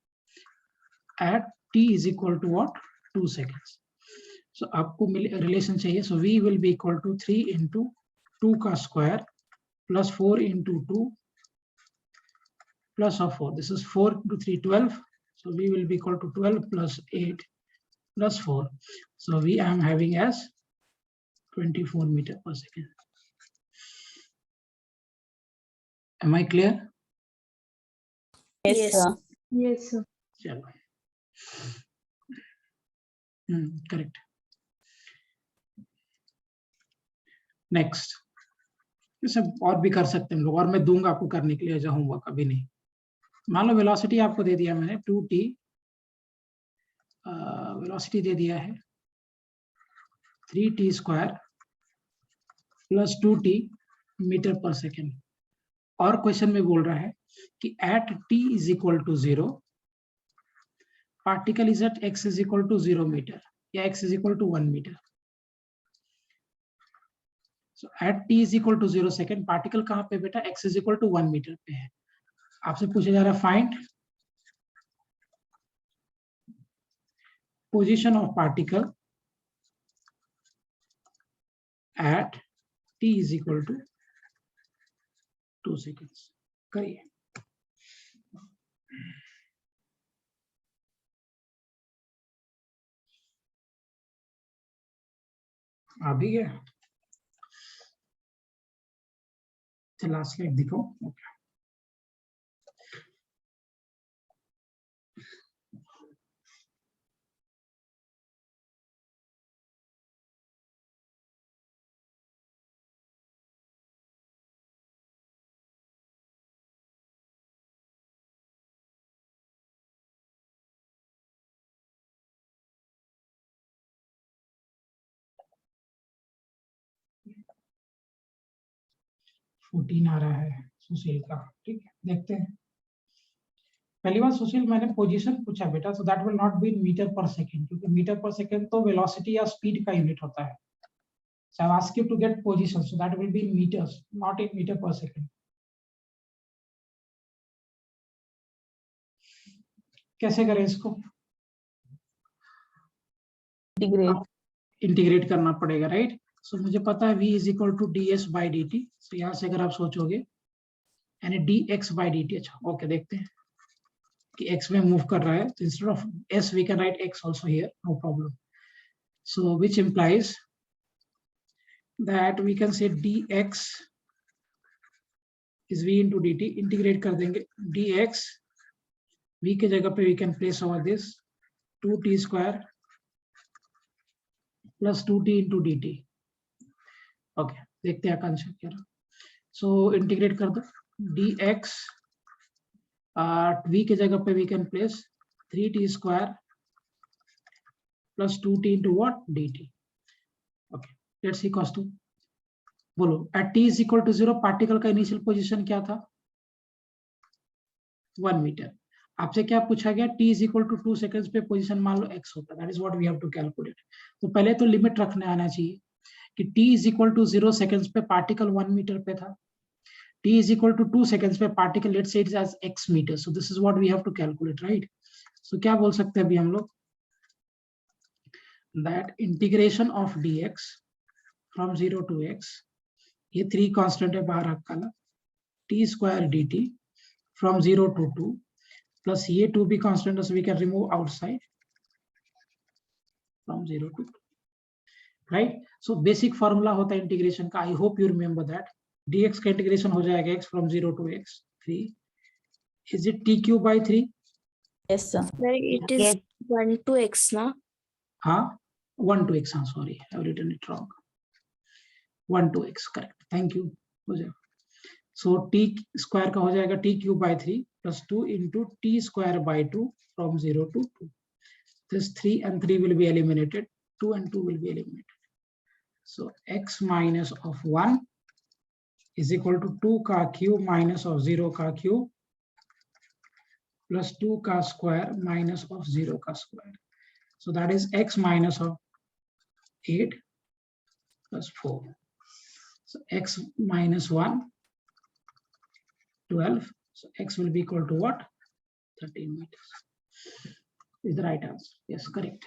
at t is equal to what, 2 seconds। so आपको रिलेशन चाहिए, so v will be equal to 3 into 2 का square plus 4 into 2 plus of 4, this is 4 into 3 12, so v will be equal to 12 plus 8 plus 4, so v I am having as 24 meter per second। am I clear? Yes, sir. Yes, sir. चलो correct. Next, इसे और भी कर सकते हैं हम लोग, और मैं दूंगा आपको करने के लिए एज होमवर्क, अभी नहीं। मान लो वेलोसिटी आपको दे दिया मैंने 2t, वेलोसिटी दे दिया है 3t square plus 2t meter पर सेकेंड, और क्वेश्चन में बोल रहा है कि at t is equal to 0 particle is at x is equal to 0 meter या x is equal to 1 meter. So at t is equal to 0 second, particle कहाँ पे बेटा, x is equal to 1 meter पे है। आपसे पूछा जा रहा है find position of particle at t is equal to 2 seconds. करिए, आ भी गया, लास्ट स्लाइड दिखाओ। ओके फोर्टीन आ रहा है सुशील का, ठीक है देखते हैं। पहली बार सुशील मैंने पोजीशन पूछा बेटा, so that will not be in meter पर सेकेंड, क्योंकि मीटर पर सेकेंड तो वेलोसिटी या स्पीड का यूनिट होता है। So I ask you to get position, so that will be in meters, not in meter पर सेकेंड। कैसे करें इसको, इंटीग्रेट करना पड़ेगा, राइट। सो मुझे पता है v is equal to ds by d t, so यहाँ से अगर आप सोचोगे यानी dx बाई डी टी। अच्छा ओके, देखते हैं कि x में मूव कर रहा है, तो instead of s we can write x also here, no problem. So which implies that we can say dx is v into dt, integrate कर देंगे dx, v के जगह पे we can place over this 2t square plus 2t into dt। Okay देखते हैं आकांक्षा क्या रहा। सो integrate कर दो dx, v के जगह पे we can place 3t square plus 2t into what, dt। Okay let's see cos 2, बोलो at t is equal to 0 particle का इनिशियल पोजीशन क्या था, 1 मीटर। आपसे क्या पूछा गया, t is equal to 2 seconds पे पोजीशन मान लो x होता है, that is what we have to calculate. तो पहले तो लिमिट रखने आना चाहिए कि t is equal to 0 seconds पे पार्टिकल 1 मीटर पे था, t is equal to 2 seconds पे particle let's say it is as x meter, so this is what we have to calculate, right. So क्या बोल सकते हैं अभी हम लोग, that integration of dx from 0 to x, ये 3 कांस्टेंट है बाहर रखा ना, t square dt from 0 to 2 plus ये 2 भी कांस्टेंट है, so we can remove outside from 0 to 2, right. So basic formula होता है इंटीग्रेशन का, I hope you remember that. dx का इंटीग्रेशन हो जाएगा x from 0 to x 3, is it t cube by 3? Yes, sir. Sir, it is 1 to x na? हाँ 1 to x, हाँ sorry I have written it wrong, 1 to x correct, thank you, हो जाएगा। So t square का हो जाएगा t cube by 3 plus 2 into t square by 2 from 0 to 2, this 3 and 3 will be eliminated, 2 and 2 will be eliminated, so x minus of 1 is equal to 2 का cube minus of 0 का cube plus 2 का square minus of 0 का square, so that is x minus of 8 plus 4, so x minus 1 12, so x will be equal to what, 13 meters is the right answer, yes correct।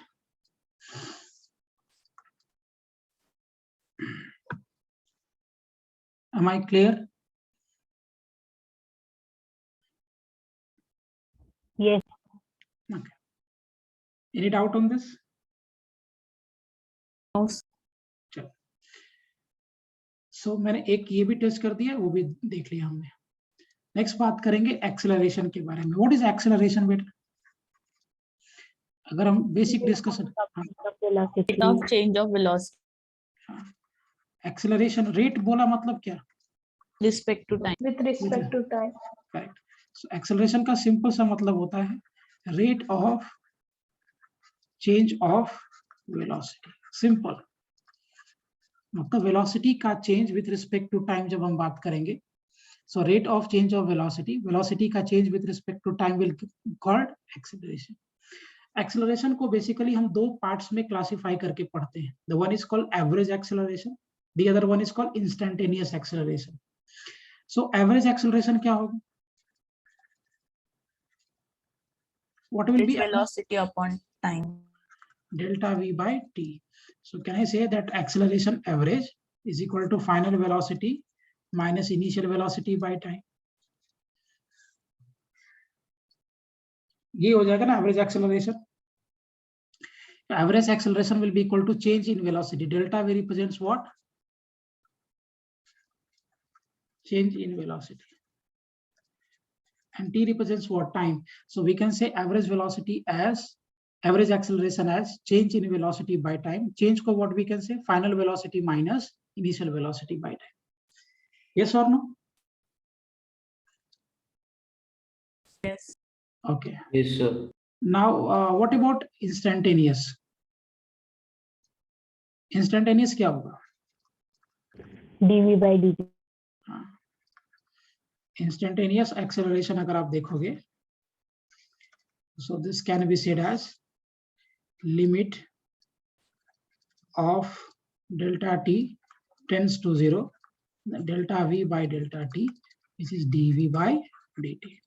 Am I clear? Yes. Okay. Any doubt on this? No, चलो, so मैंने एक ये भी test कर दिया, वो भी देख लिया हमने। नेक्स्ट बात करेंगे एक्सेलरेशन के बारे में। व्हाट इज एक्सेलरेशन बेटा? अगर हम basic discussion, rate of change of velocity acceleration rate बोला मतलब क्या? respect to time. With respect to time. Correct. So acceleration का सिंपल सा मतलब होता है rate of change of velocity, simple मतलब वेलोसिटी का change with respect to time जब हम बात करेंगे, so rate of change of velocity, velocity का change with respect to time will called acceleration. Acceleration को बेसिकली हम दो पार्ट्स में क्लासिफाई करके पढ़ते हैं, the one is called average acceleration, the other one is called instantaneous acceleration. So average acceleration क्या होगा? What will Its be velocity upon time. delta v by t? So can I say that acceleration average is equal to final velocity minus initial velocity by time? ये हो जाएगा ना average acceleration. Average acceleration will be equal to change in velocity. Delta v represents what? Change in velocity. And t represents what? Time. So we can say average velocity as average acceleration as change in velocity by time. Change ko what we can say? Final velocity minus initial velocity by time. Yes or no? Yes. Okay. Yes, sir. Now what about instantaneous? Instantaneous क्या होगा? dv by dt. Instantaneous acceleration अगर आप देखोगे, so this can be said as limit of delta t tends to 0, delta v by delta t, which is dv by dt.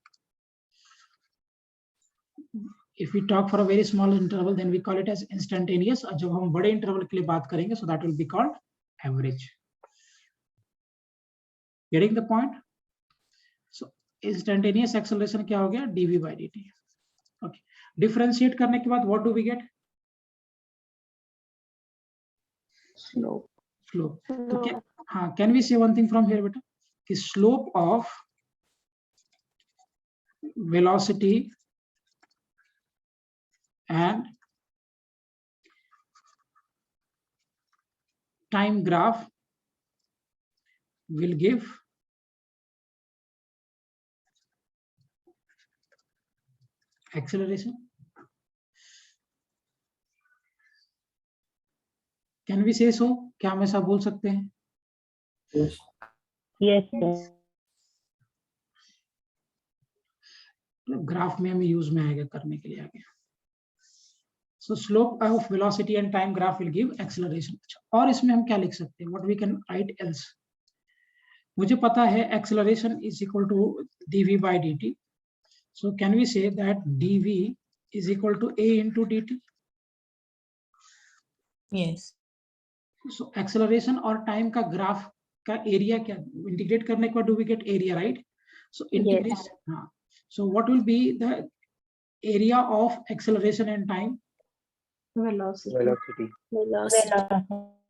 If we talk for a very small interval, then we call it as instantaneous. और जब हम बड़े interval के लिए बात करेंगे, so that will be called average. Getting the point? So instantaneous acceleration क्या हो गया? dv by dt. Okay. Differentiate करने के बाद what do we get? Slope. Slope. तो क्या, हाँ, can we say one thing from here बेटा? कि slope of velocity and time graph will give acceleration. Can we say so? क्या हम ऐसा बोल सकते हैं? Yes, sir. ग्राफ में हमें यूज में आएगा करने के लिए आगे। So slope of velocity and time graph will give acceleration. और इसमें हम क्या लिख सकते हैं, what we can write else. मुझे पता है acceleration is equal to dv by dt, so can we say that dv is equal to a into dt? Yes. So acceleration और टाइम का ग्राफ का एरिया क्या, इंटीग्रेट करने के बाद do we get area, right? So integration, हाँ, so what will be the area of acceleration and time? Velocity. Velocity. Velocity.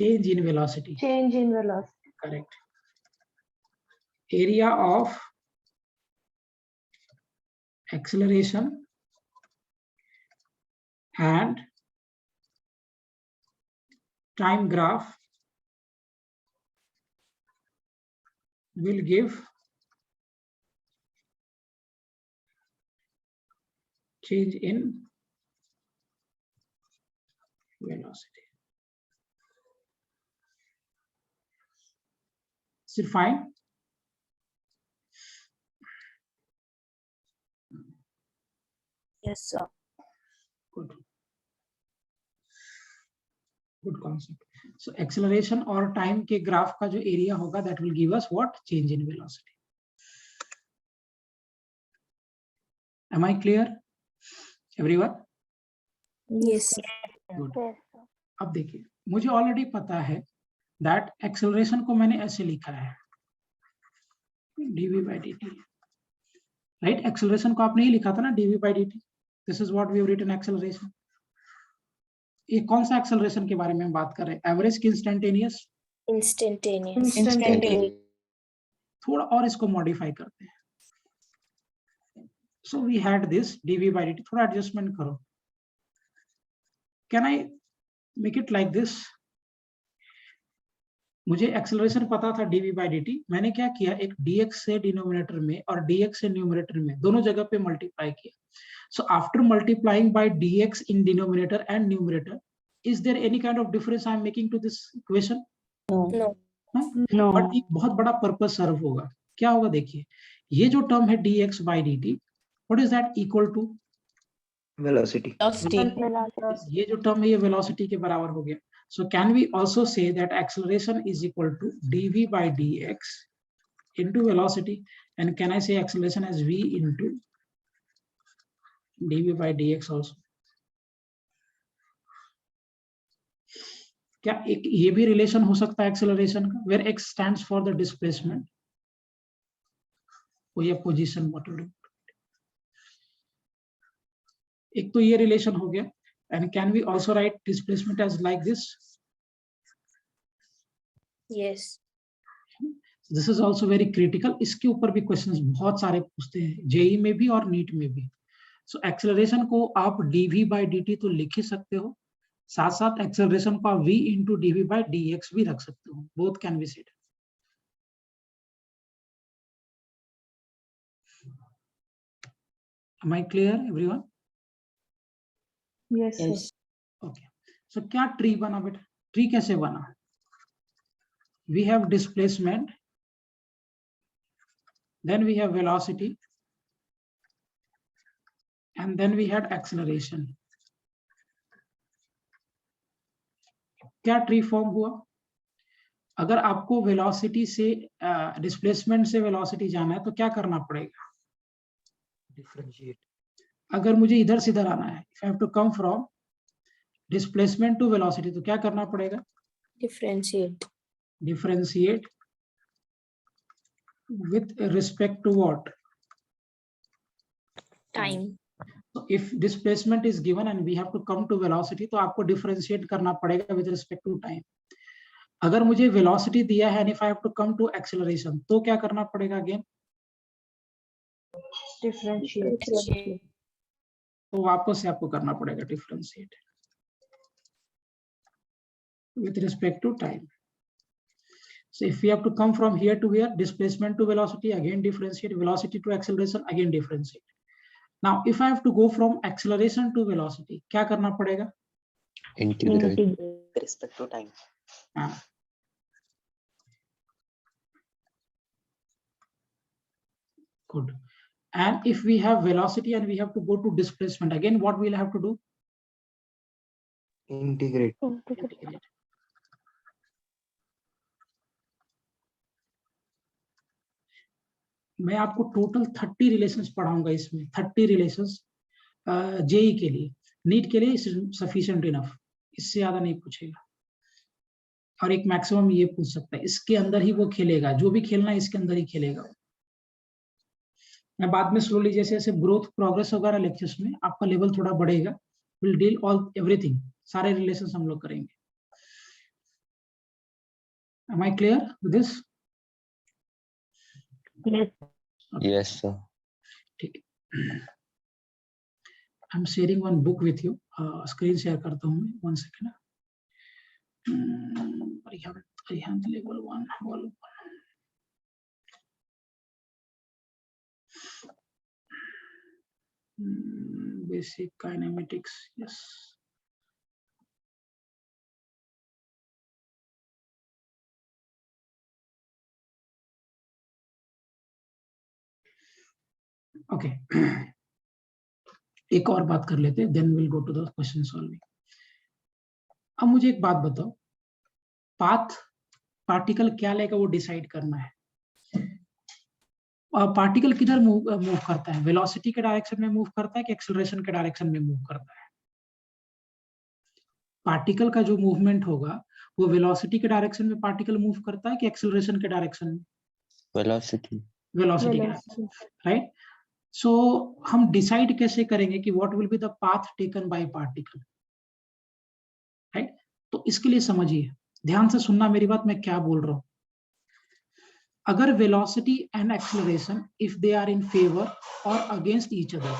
Change in velocity. Change in velocity. Correct. Area of acceleration and time graph will give change in velocity. Is it fine? Yes, sir. Good. Good concept. So acceleration और time के graph का जो area होगा that will give us what? Change in velocity. Am I clear, everyone? Yes, sir. Good. अब देखिए, मुझे already पता है that acceleration को मैंने ऐसे लिखा है dv by dt, right? Acceleration को आपने ही लिखा था ना, dv by dt. This is what we have written acceleration. ये कौन सा acceleration के बारे में हम बात कर रहे हैं? Average की instantaneous? Instantaneous. Instantaneous. थोड़ा और इसको मॉडिफाई करते हैं. So we had this dv by dt. थोड़ा एडजस्टमेंट करो. Can I make it like this? मुझे एक्सेलरेशन पता था dv by dt. मैंने क्या किया, एक dx से डिनोमिनेटर में और dx से न्यूमरेटर में दोनों जगह पे मल्टीप्लाई किया. So after multiplying by dx in denominator and numerator, is there any kind of difference I am making to this equation? No. No. But एक बहुत बड़ा पर्पस सर्व होगा. क्या होगा देखिए, ये जो टर्म है dx by dt, what is that equal to? Velocity. Velocity. ये जो टर्म है ये वेलोसिटी के बराबर हो गया. So can we also say that acceleration is equal to dv by dx into velocity, and can I say acceleration as v into dv by dx also? क्या एक ये भी रिलेशन हो सकता है एक्सेलरेशन का, where x stands for the displacement या position, एक तो ये रिलेशन हो गया. And can we also write displacement as like this? Yes. This is also very critical. इसके ऊपर भी क्वेश्चंस बहुत सारे पूछते हैं, जेई में भी और नीट में भी. सो एक्सेलरेशन को आप dv by dt तो लिख ही सकते हो, साथ साथ एक्सेलरेशन को आप v into dv by dx भी रख सकते हो. Both can be said. Am I clear, everyone? Yes. Yes. Okay. So क्या ट्री बना बेटा? ट्री कैसे बना? We have displacement, then we have velocity, and then we had acceleration. क्या ट्री फॉर्म हुआ? अगर आपको वेलोसिटी से डिस्प्लेसमेंट से वेलोसिटी जाना है तो क्या करना पड़ेगा? Differentiate. अगर मुझे इधर से इधर आना है, if I have to come from displacement to velocity, तो क्या करना पड़ेगा? Differentiate. Differentiate with respect to what? Time. So if displacement is given and we have to come to velocity, तो आपको differentiate करना पड़ेगा with respect to time. अगर मुझे velocity दिया है and if I have to come to acceleration, तो क्या करना पड़ेगा again? Differentiate. तो वापस से आपको करना पड़ेगा differentiate with respect to time. So if we have to come from here to here, displacement to velocity, again differentiate, velocity to acceleration, again differentiate. Now if I have to go from acceleration to velocity, क्या करना पड़ेगा? Integral. Integrate. Respect to time. हाँ. Good. And if we have velocity and we have to go to displacement, again, what we'll have to do? Integrate. Integrate. मैं आपको total 30 relations पढ़ाऊंगा इसमें, 30 relations JEE के लिए, नीट के लिए sufficient enough, इससे ज्यादा नहीं पूछेगा। और एक मैक्सिमम ये पूछ सकता है, इसके अंदर ही वो खेलेगा, जो भी खेलना है इसके अंदर ही खेलेगा। मैं बाद में स्लोली जैसे जैसे ग्रोथ प्रोग्रेस वगैरह लेक्चर्स में आपका लेवल थोड़ा बढ़ेगा, विल डील ऑल एवरीथिंग, सारे रिलेशंस हम लोग करेंगे। Am I clear with this? Yes. Yes, sir. ठीक है। I'm sharing one book with you. Screen share करता हूँ मैं, 1 second. Arihant level 1, volume 1. Basic kinematics, yes. Okay. एक और बात कर लेते हैं, then we'll go to the question solving. अब मुझे एक बात बताओ, पाथ पार्टिकल क्या लेगा वो डिसाइड करना है। पार्टिकल किधर मूव करता है, वेलोसिटी के डायरेक्शन में मूव करता है कि एक्सेलरेशन के डायरेक्शन में मूव करता है? पार्टिकल का जो मूवमेंट होगा वो वेलोसिटी के डायरेक्शन में पार्टिकल मूव करता है कि एक्सेलरेशन के डायरेक्शन में? Velocity. वेलोसिटी के डायरेक्शन, राइट? सो हम डिसाइड कैसे करेंगे कि what will be the path taken by particle, right? तो इसके लिए समझिए, ध्यान से सुनना मेरी बात, मैं क्या बोल रहा हूं। अगर velocity and acceleration if they are in favour और against each other,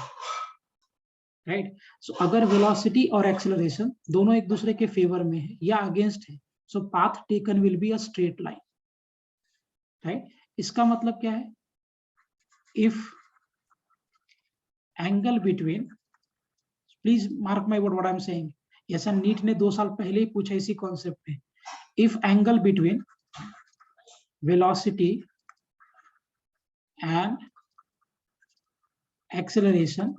right? So अगर वेलोसिटी और एक्सेलरेशन दोनों एक दूसरे के फेवर में है या अगेंस्ट है, so path taken will be a straight line, right? इसका मतलब क्या है? If angle between, please mark my word what I am saying, ऐसा नीट ने 2 साल पहले ही पूछा इसी कॉन्सेप्ट पे। If angle between velocity and acceleration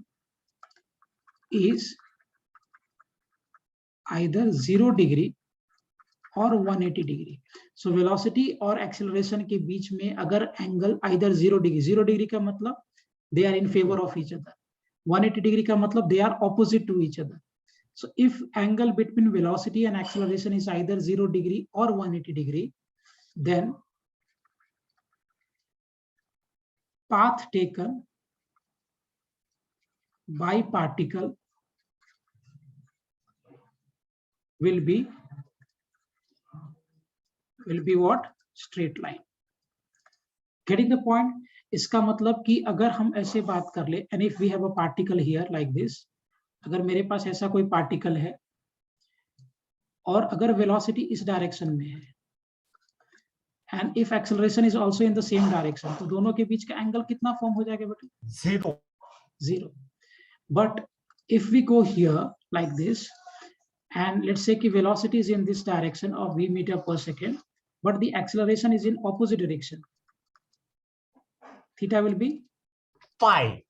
is either 0 degree or 180 degree. So velocity और acceleration के बीच में अगर एंगल either 0 degree, 0 degree का मतलब they are in favor of each other, 180 degree का मतलब they are opposite to each other. So if angle between velocity and acceleration is either 0 degree or 180 degree, then path taken by particle will be what? Straight line. Getting the point? इसका मतलब कि अगर हम ऐसे बात कर ले, and if we have a particle here like this, अगर मेरे पास ऐसा कोई पार्टिकल है और अगर वेलोसिटी इस डायरेक्शन में है and if acceleration is also in the same direction, तो दोनों के बीच का एंगल कितना फॉर्म हो जाएगा बेटा? 0. But if we go here like this and let's say कि velocity is in this direction of v meter per second, but the acceleration is in opposite direction, theta will be phi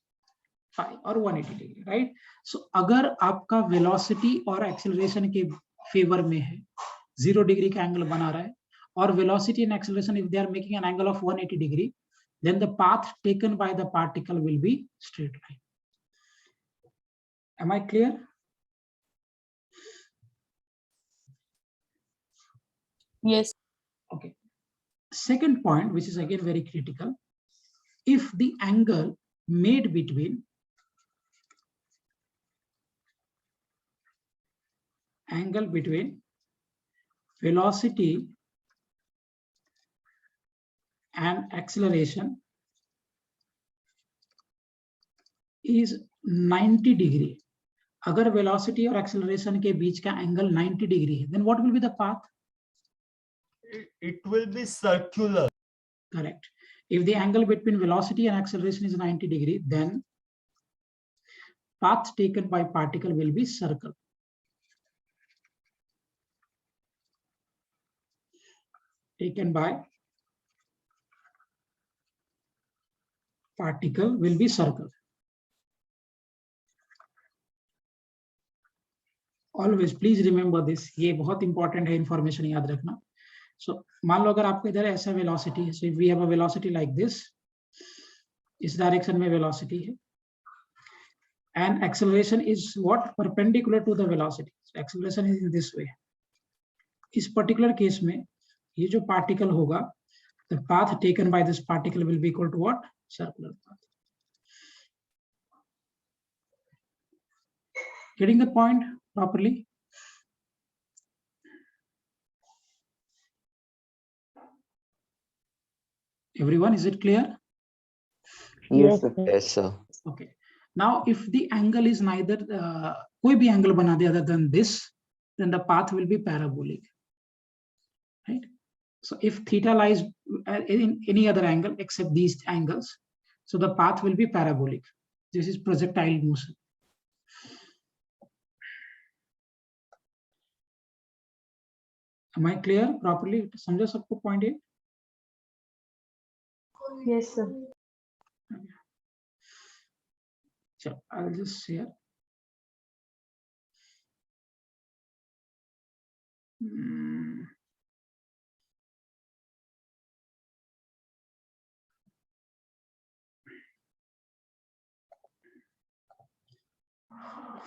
or 180 degree, right? So अगर आपका velocity और acceleration के favour में है, 0 degree का angle बना रहा है, और velocity and acceleration if they are making an angle of 180 degree, then the path taken by the particle will be straight line. Am I clear? Yes. Okay. Second point, which is again very critical, if the angle made between velocity and acceleration is 90 degree, अगर velocity और acceleration के बीच का angle 90 degree है, then what will be the path? It will be circular. Correct. If the angle between velocity and acceleration is 90 degree, then path taken by particle will be circle. Taken by particle will be circle. Always please remember this. ये बहुत important है, information याद रखना. So मान लो अगर आपको इधर ऐसा velocity है, so if we have a velocity like this, इस direction में velocity है, and acceleration is what? Perpendicular to the velocity. So acceleration is in this way. इस particular case में ये जो particle होगा, the path taken by this particle will be equal to what? Circular path. Getting the point properly? Everyone, is it clear? Yes, sir. Yes, sir. Okay. Now, if the angle is neither कोई भी angle बना दे other than this, then the path will be parabolic, right? So if theta lies in any other angle except these angles, so the path will be parabolic. This is projectile motion. Am I clear properly? समझो सबको point है? Yes, sir. So I'll just share.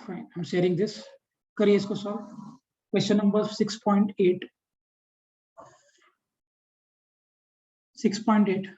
Fine, I'm sharing this. करिए इसको solve. Question number 6.8. 6.8.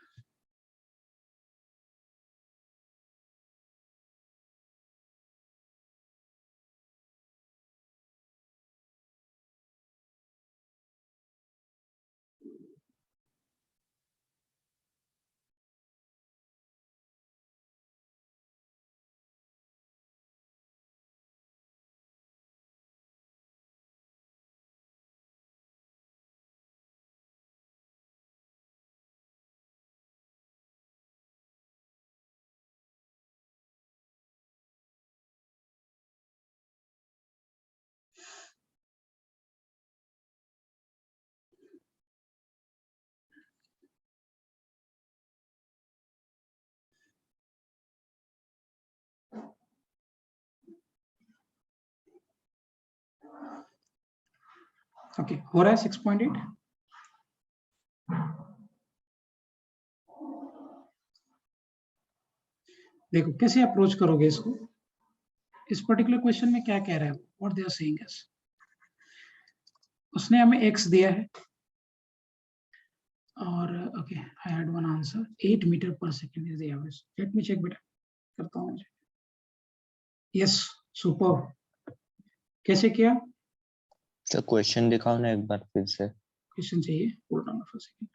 Okay, हो रहा है 6.8. देखो कैसे अप्रोच करोगे इसको. इस पर्टिकुलर क्वेश्चन में क्या कह रहा है, what they are saying is, उसने हमें x दिया है और okay I had one answer 8 meter per second is the average. Let me check बेटा, करता हूं. Yes, super. कैसे किया? सर क्वेश्चन दिखाओ ना एक बार फिर से. क्वेश्चन चाहिए, hold on for second.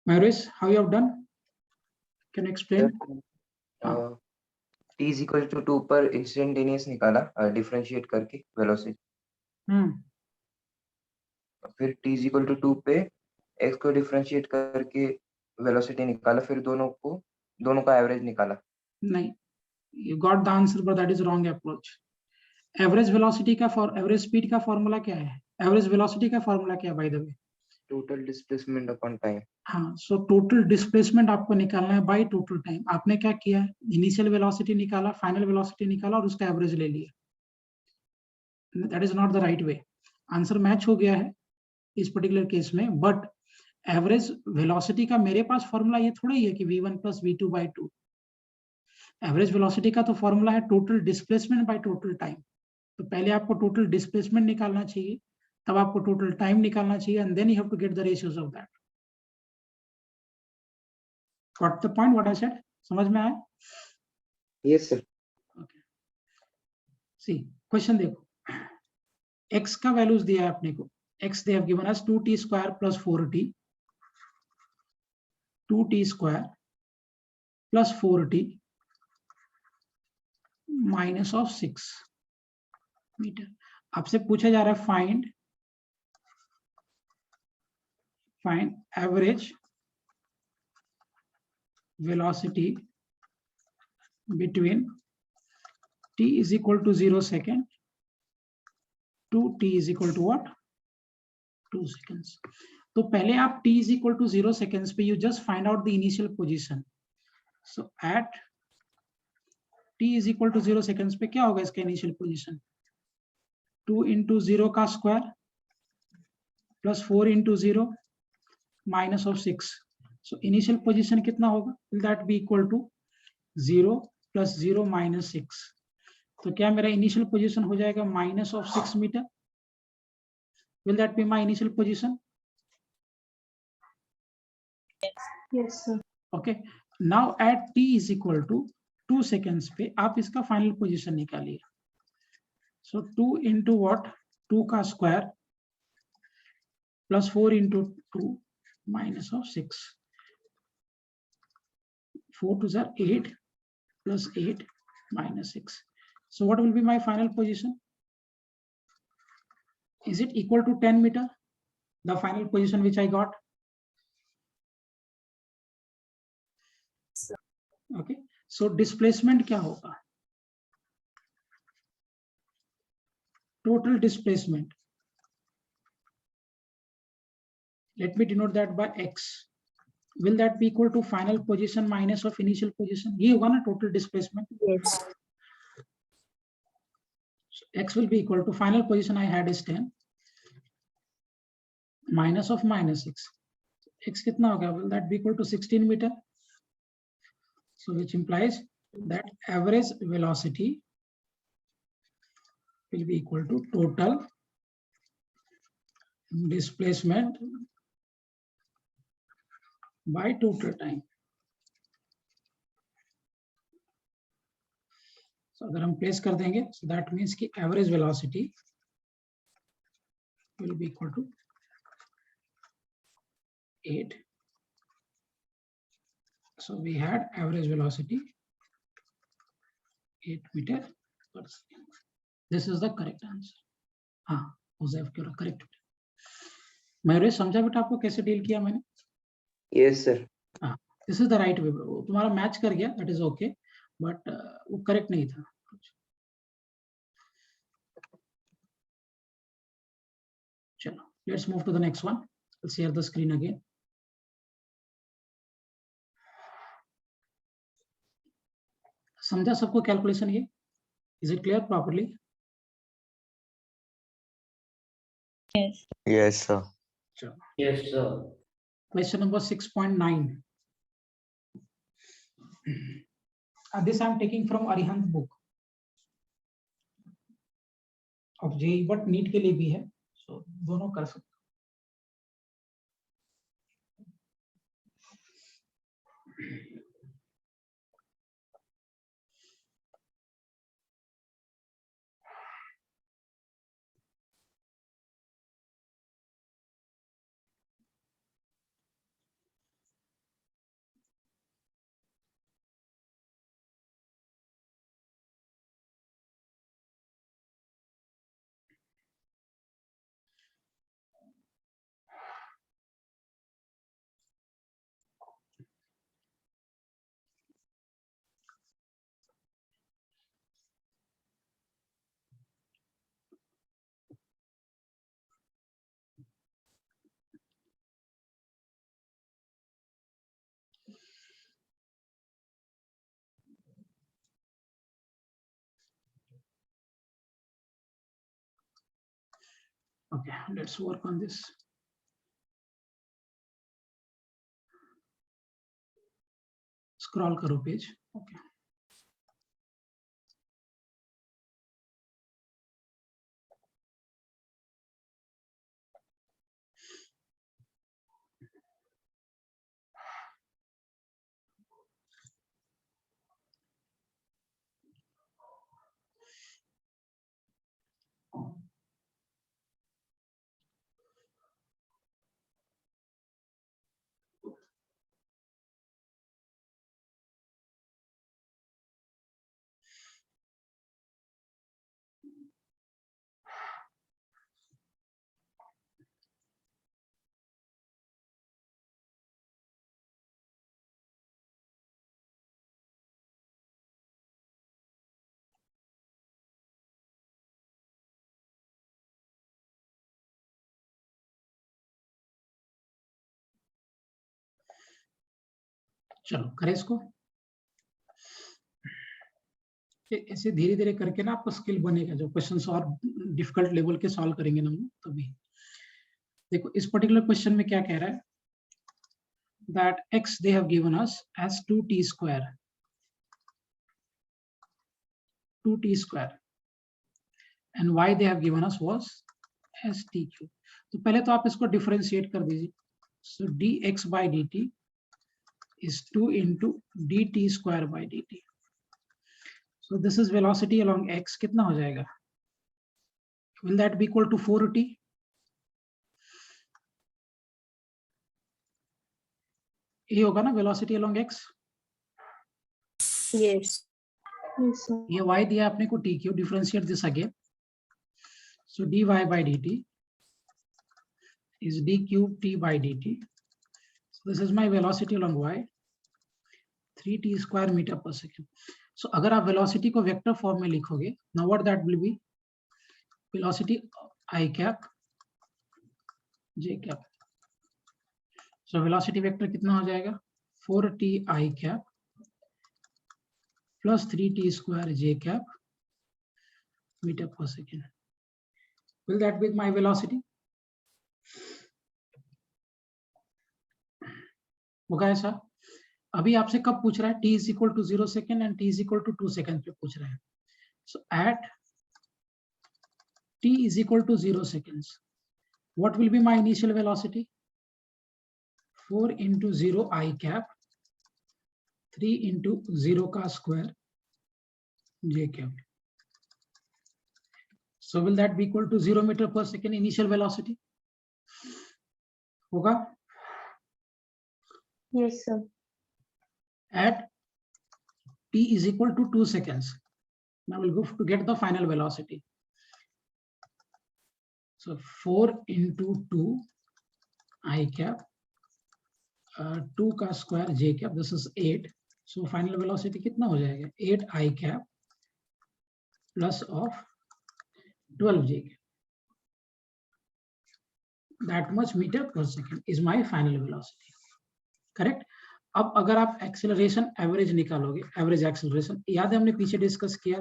Maurice, how you have done? Can you explain? T is equal to 2 पर इंस्टेंटेनियस निकाला डिफरेंशिएट करके वेलोसिटी. फिर T is equal to 2 पे x को डिफरेंशिएट करके वेलोसिटी निकाला, फिर दोनों का एवरेज निकाला. नहीं, you got the answer but that is wrong approach. Average velocity का एवरेज स्पीड का फॉर्मूला क्या है? एवरेज वेलोसिटी का फॉर्मूला क्या है by the way? Total displacement upon time. हाँ, सो टोटल डिस्प्लेसमेंट आपको निकालना है बाय टोटल टाइम. आपने क्या किया? इनिशियल वेलोसिटी निकाला, फाइनल वेलोसिटी निकाला और उसका एवरेज ले लिया. That is not the right way. Answer match हो गया है इस पर्टिकुलर केस में, बट एवरेज वेलोसिटी का मेरे पास फॉर्मूला ये थोड़ा ही है कि v1 + v2 / 2. एवरेज वेलोसिटी का तो फॉर्मूला है total displacement by total time. तो पहले आपको टोटल डिस्प्लेसमेंट निकालना चाहिए, तब आपको टोटल टाइम निकालना चाहिए, and then you have to get the ratios of that. Got the point what I said? समझ में आया? Yes sir. Okay, see question देखो. x का वैल्यूज दिया है अपने को. x they have given us 2t² + 4t, 2t² + 4t -6 meter. आपसे पूछा जा रहा है find average velocity between t is equal to 0 second to t is equal to what? 2 seconds. तो पहले आप t is equal to 0 seconds पे you just find out the initial position. So at t is equal to 0 seconds पे क्या होगा इसका initial position? 2 into 0 का square plus 4 into 0 minus of 6. So initial position कितना होगा? Will that be equal to 0 plus 0 minus 6? तो क्या मेरा initial position हो जाएगा minus of 6 meter? Will that be my initial position? Yes, sir. Okay. Now at t is equal to 2 seconds पे आप इसका final position निकालिए. So 2 into what? 2 का square plus 4 into 2 minus of 6. 4 to the 8 plus 8 minus 6. So what will be my final position? Is it equal to 10 meter? The final position which I got? Okay. So displacement क्या होगा? Total displacement. Let me denote that by x. Will that be equal to final position minus of initial position? ये होगा ना total displacement. Yes. So x will be equal to final position I had is 10 minus of minus 6. X कितना होगा? Will that be equal to 16 meter? So which implies that average velocity will be equal to total displacement by total time. So अगर हम place कर देंगे, so that means कि average velocity will be equal to 8. So we had average velocity 8 meter per second. This is the correct answer. हाँ, Joseph क्यों correct. Mayuresh समझा बेटा आपको कैसे डील किया मैंने? Yes, sir. हाँ, this is the right way. तुम्हारा मैच कर गया, that is okay, but वो correct नहीं था. चलो, let's move to the next one. Let's share the screen again. समझा सबको कैलकुलेशन ये? Is it clear properly? Yes. Yes, sir. चलो. Yes, sir. Question number 6.9. This I am taking from Arihant book of JEE, but NEET के लिए भी है, so दोनों कर सकते. Okay, let's work on this. Scroll करो page. Okay. चलो करें इसको। ऐसे धीरे धीरे करके ना आपका स्किल बनेगा, जो क्वेश्चंस और डिफिकल्ट लेवल के सॉल्व करेंगे ना हम लोग तभी। देखो इस पर्टिकुलर क्वेश्चन में क्या कह रहा है, that x they have given us as 2t square, 2t square, and y they have given us was as t cube। तो पहले तो आप इसको डिफरेंशिएट कर दीजिए। so dx by dt is 2 into dt square by dt। so this is velocity along x, कितना हो जाएगा, will that be equal to 4t? ये होगा ना velocity along x। Yes. Yes, sir. ये y दिया आपने को t cube, differentiate this again. so dy by dt is d cube t by dt। so this is my velocity along y, 3t square meter per second। so अगर आप velocity को vector form में लिखोगे, now what that will be, velocity I cap j cap। so velocity vector कितना हो जाएगा, 4t I cap plus 3t square j cap meter per second। will that be my velocity? होगा ऐसा। अभी आपसे कब पूछ रहा है, t is equal to 0 second and t is equal to 2 seconds पे पूछ रहा है। so at t is equal to 0 seconds, what will be my initial velocity, 4 into 0 I cap 3 into 0 का square j cap। so will that be equal to 0 meter per second initial velocity? होगा। Yes, sir. at t is equal to 2 seconds, now we'll go to get the final velocity। so 4 into 2 I cap 2 का square j cap, this is 8। so final velocity कितना हो जाएगा, 8 I cap plus of 12 j cap, that much meter per second is my final velocity। Correct. अब अगर आप acceleration average निकालोगे, average acceleration याद है हमने पीछे डिस्कस किया,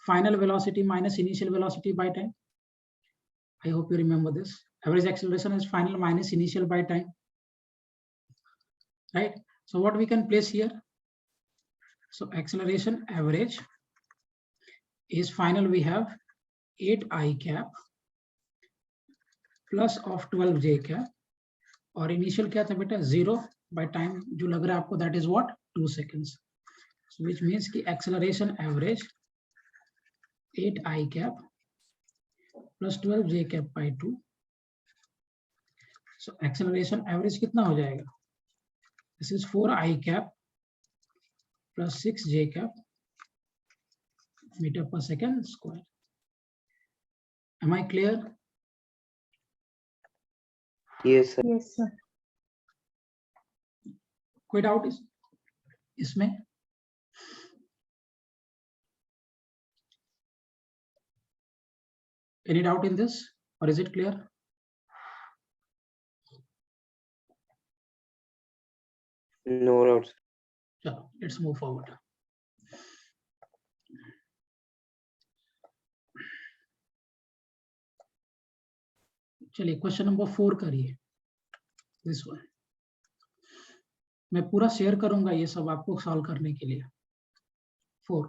final velocity minus initial velocity by time. I hope you remember this, average acceleration is final minus initial by time, right. So what we can place here, so acceleration average is final, we have 8 I cap plus of 12 j cap, और initial क्या था बेटा 0 by time जो लग रहा है आपको, that is what 2 seconds, so which means कि acceleration average 8 I cap plus 12 j cap by 2। so acceleration average कितना हो जाएगा, this is 4 I cap plus 6 j cap meter per second square। am I clear? Yes, sir. Yes, sir. कोई doubt इसमें? Any doubt in this or is it clear? No doubts. चलो let's move forward। चलिए question number 4 करिए, this one. मैं पूरा share करूंगा ये सब आपको सॉल्व करने के लिए। 4,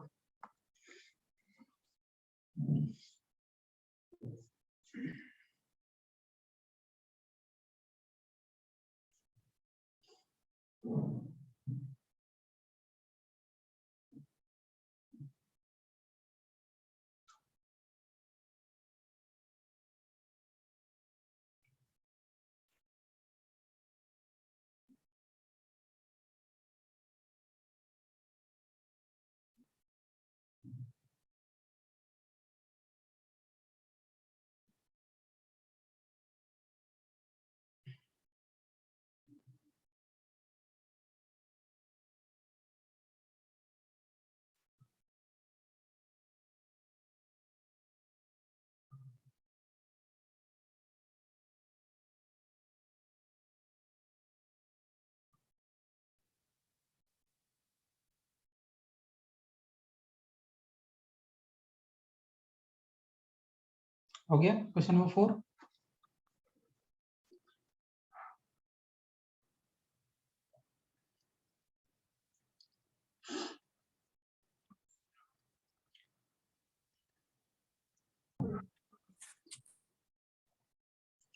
हो गया क्वेश्चन नंबर 4।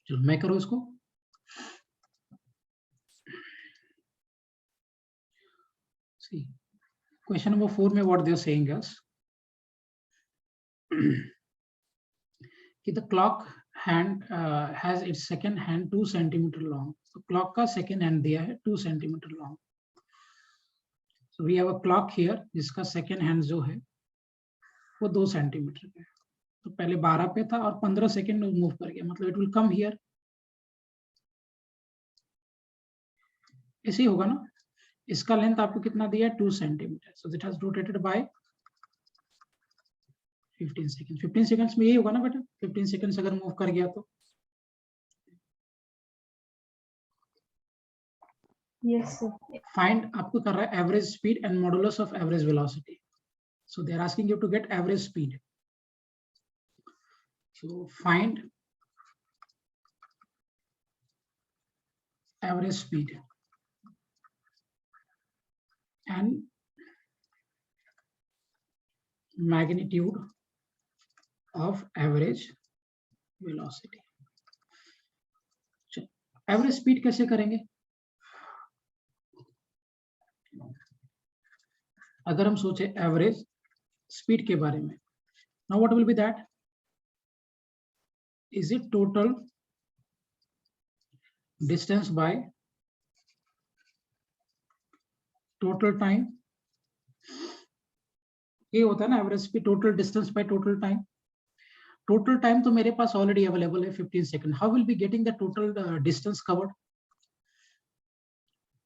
चलो मैं करूँ इसको। See, question number 4 में what they are saying is कि the clock hand has its second hand 2 centimeter long. So clock का second hand दिया है 2 centimeter long. So we have a clock here जिसका second hand जो है वो 2 centimetre का है। तो पहले 12 पे था और 15 सेकेंड मूव कर गया, मतलब इट विल कम हियर। ऐसे ही होगा ना। इसका लेंथ आपको कितना दिया है 2 centimetre. So it has rotated bye 15 second. 15 seconds में यही होगा ना बेटा, 15 सेकंड्स अगर मूव कर गया तो। Yes, sir. फाइंड आपको कर रहा है average speed and modulus of average velocity. So they are asking you to get average speed. So find average speed and magnitude of average velocity। Average speed कैसे करेंगे? अगर हम सोचे एवरेज स्पीड के बारे में, now what will B that? Is it total distance by total time? ये होता है ना average speed, total distance by total time. Total time तो मेरे पास ऑलरेडी अवेलेबल है 15 second. How will be getting the total distance covered?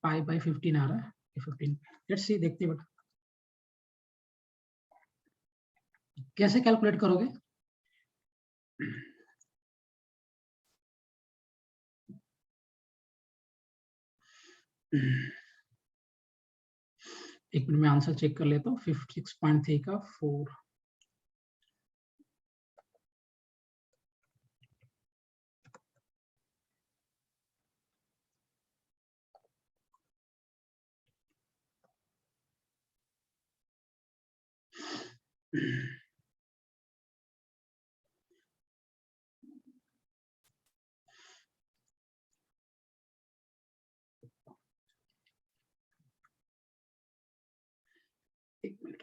Pi by 15 आ रहा है, 15। Let's see, देखते हैं बेटा कैसे कैलकुलेट करोगे। एक मिनट में आंसर चेक कर लेता हूँ। 56.3 का 4। एक मिनट।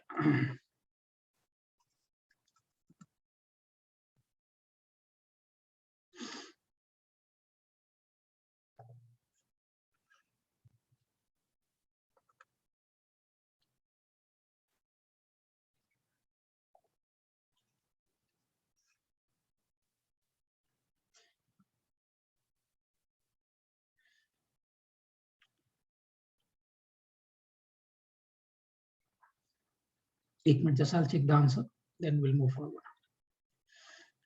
एक minute, just I'll check the answer, then we'll move forward.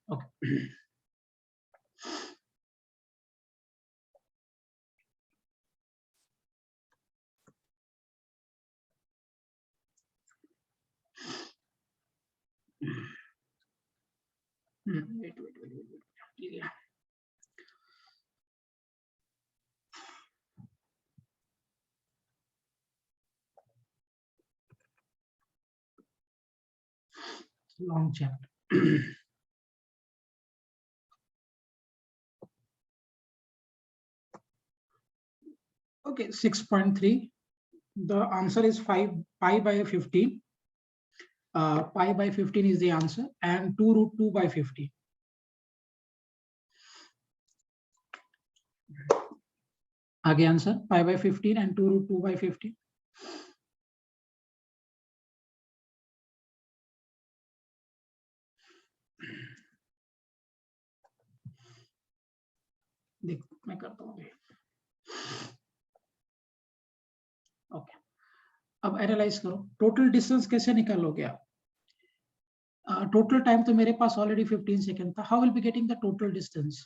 Okay. Wait. Yeah. Long chapter. Okay, 6.3. The answer is 5 pi by 15. Pi by 15 is the answer, and 2 root 2 by 15. आगे answer pi by 15 and 2 root 2 by 15. देख मैं करता हूँ। Okay, अब analyse करो। Total distance कैसे निकालोगे आप? टोटल टाइम तो मेरे पास ऑलरेडी 15 सेकंड था। How will be getting the total distance?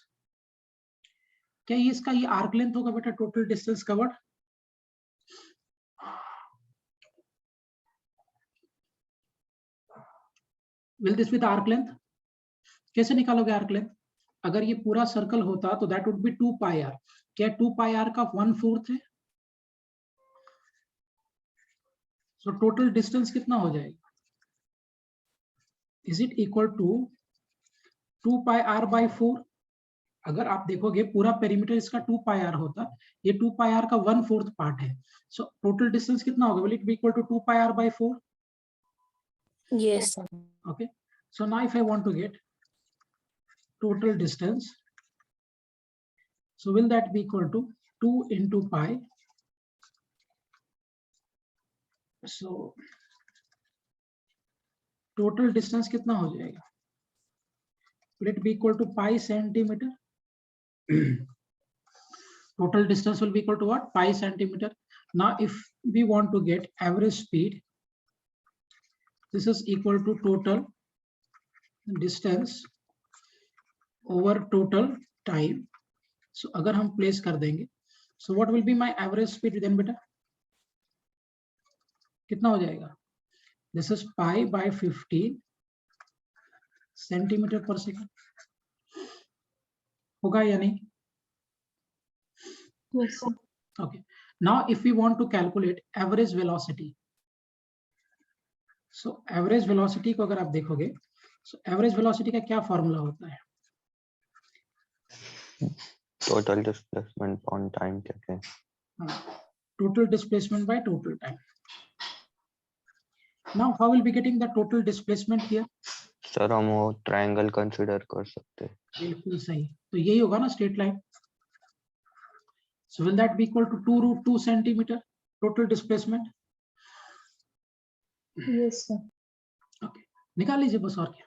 क्या ये इसका ये आर्क लेंथ होगा बेटा, total distance covered? Will this be the arc length? कैसे निकालोगे आर्क लेंथ? अगर ये पूरा सर्कल होता तो that would be 2 pi r. क्या 2 पाई आर का 1/4 है? सो टोटल डिस्टेंस कितना हो जाएगा? Is it equal to 2 pi r by 4? अगर आप देखोगे पूरा पेरीमीटर इसका 2 पाई आर होता, ये 2 पाई आर का 1/4 पार्ट है। सो टोटल डिस्टेंस कितना होगा? Will it be equal to 2 pi r by 4? Yes, sir. Okay, so now if I want to get total distance, so will that be equal to 2 into pi? So total distance कितना हो जाएगा? Will it be equal to pi centimeter? Total distance will be equal to what? Pi centimeter. Now if we want to get average speed, this is equal to total distance over total time. So अगर हम place कर देंगे, so what will be my average speed then बेटा? कितना हो जाएगा? This is pi by 15 centimeter per second. होगा या नहीं? Yes, sir. Okay. Now if we want to calculate average velocity, so average velocity को अगर आप देखोगे, so average velocity का क्या फॉर्मूला होता है? total displacement on time कहते हैं. Total displacement by total time. Now how will be getting the total displacement here? Sir हम वो ट्रायंगल कंसीडर कर सकते हैं. बिल्कुल सही, तो यही होगा ना straight line. So will that be equal to 2√2 centimeter total displacement? Yes, sir. Okay, निकाल लीजिए बस और क्या.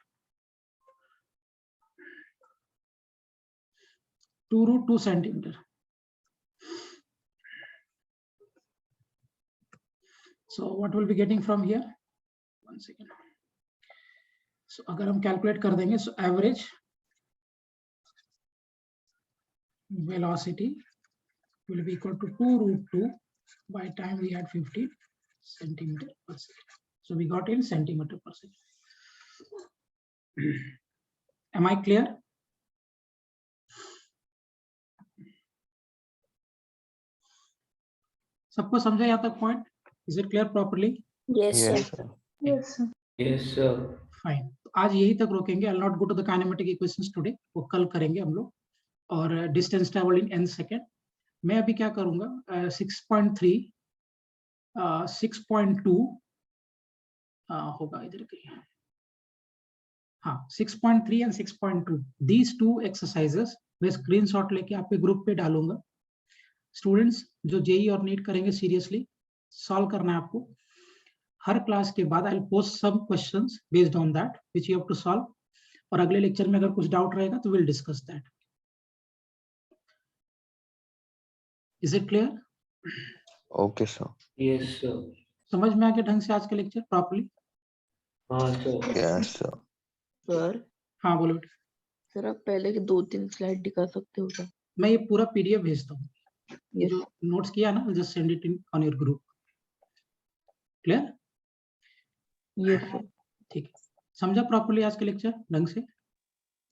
2√2 centimeter. So what will be getting from here? One second. So अगर हम कैलकुलेट कर देंगे, so average velocity will be equal to 2√2 by time we had 50 centimeter per second. So we got in centimeter per second. Am I clear? सबको समझा यहाँ तक point? Is it clear properly? Yes, sir. Yes, sir. Yes, sir. Yes, sir. Fine. तो आज यही तक रोकेंगे. I'll not go to the kinematic equations today. वो कल करेंगे हम लोग. और distance travel in n second. मैं अभी क्या करूंगा? 6.3, 6.2 होगा इधर कहीं. हाँ, 6.3 and 6.2. These two exercises मैं स्क्रीनशॉट लेके आपके ग्रुप पे डालूंगा. स्टूडेंट्स जो जेई और नीट करेंगे सीरियसली सॉल्व करना है आपको. हर क्लास के बाद I will post some questions based on that which you have to solve. और अगले लेक्चर में अगर कुछ डाउट रहेगा तो will discuss that. Is it clear? Okay, sir. Yes, sir. समझ में आ गया ढंग से आज का लेक्चर प्रॉपर्ली? हाँ, sir. Yes, sir. सर हाँ बोलो बेटा. सर आप पहले के 2-3 स्लाइड दिखा सकते हो क्या? मैं ये पूरा पीडीएफ भेजता हूँ. ये Yes. जो नोट्स किया ना, just send it in on your group. Clear? Yes sir. ठीक है. समझा प्रॉपर्ली आज का लेक्चर ढंग से?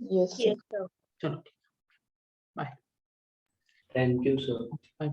यस सर. Yes, sir. चलो ठीक. Bye. Thank you, sir. Bye.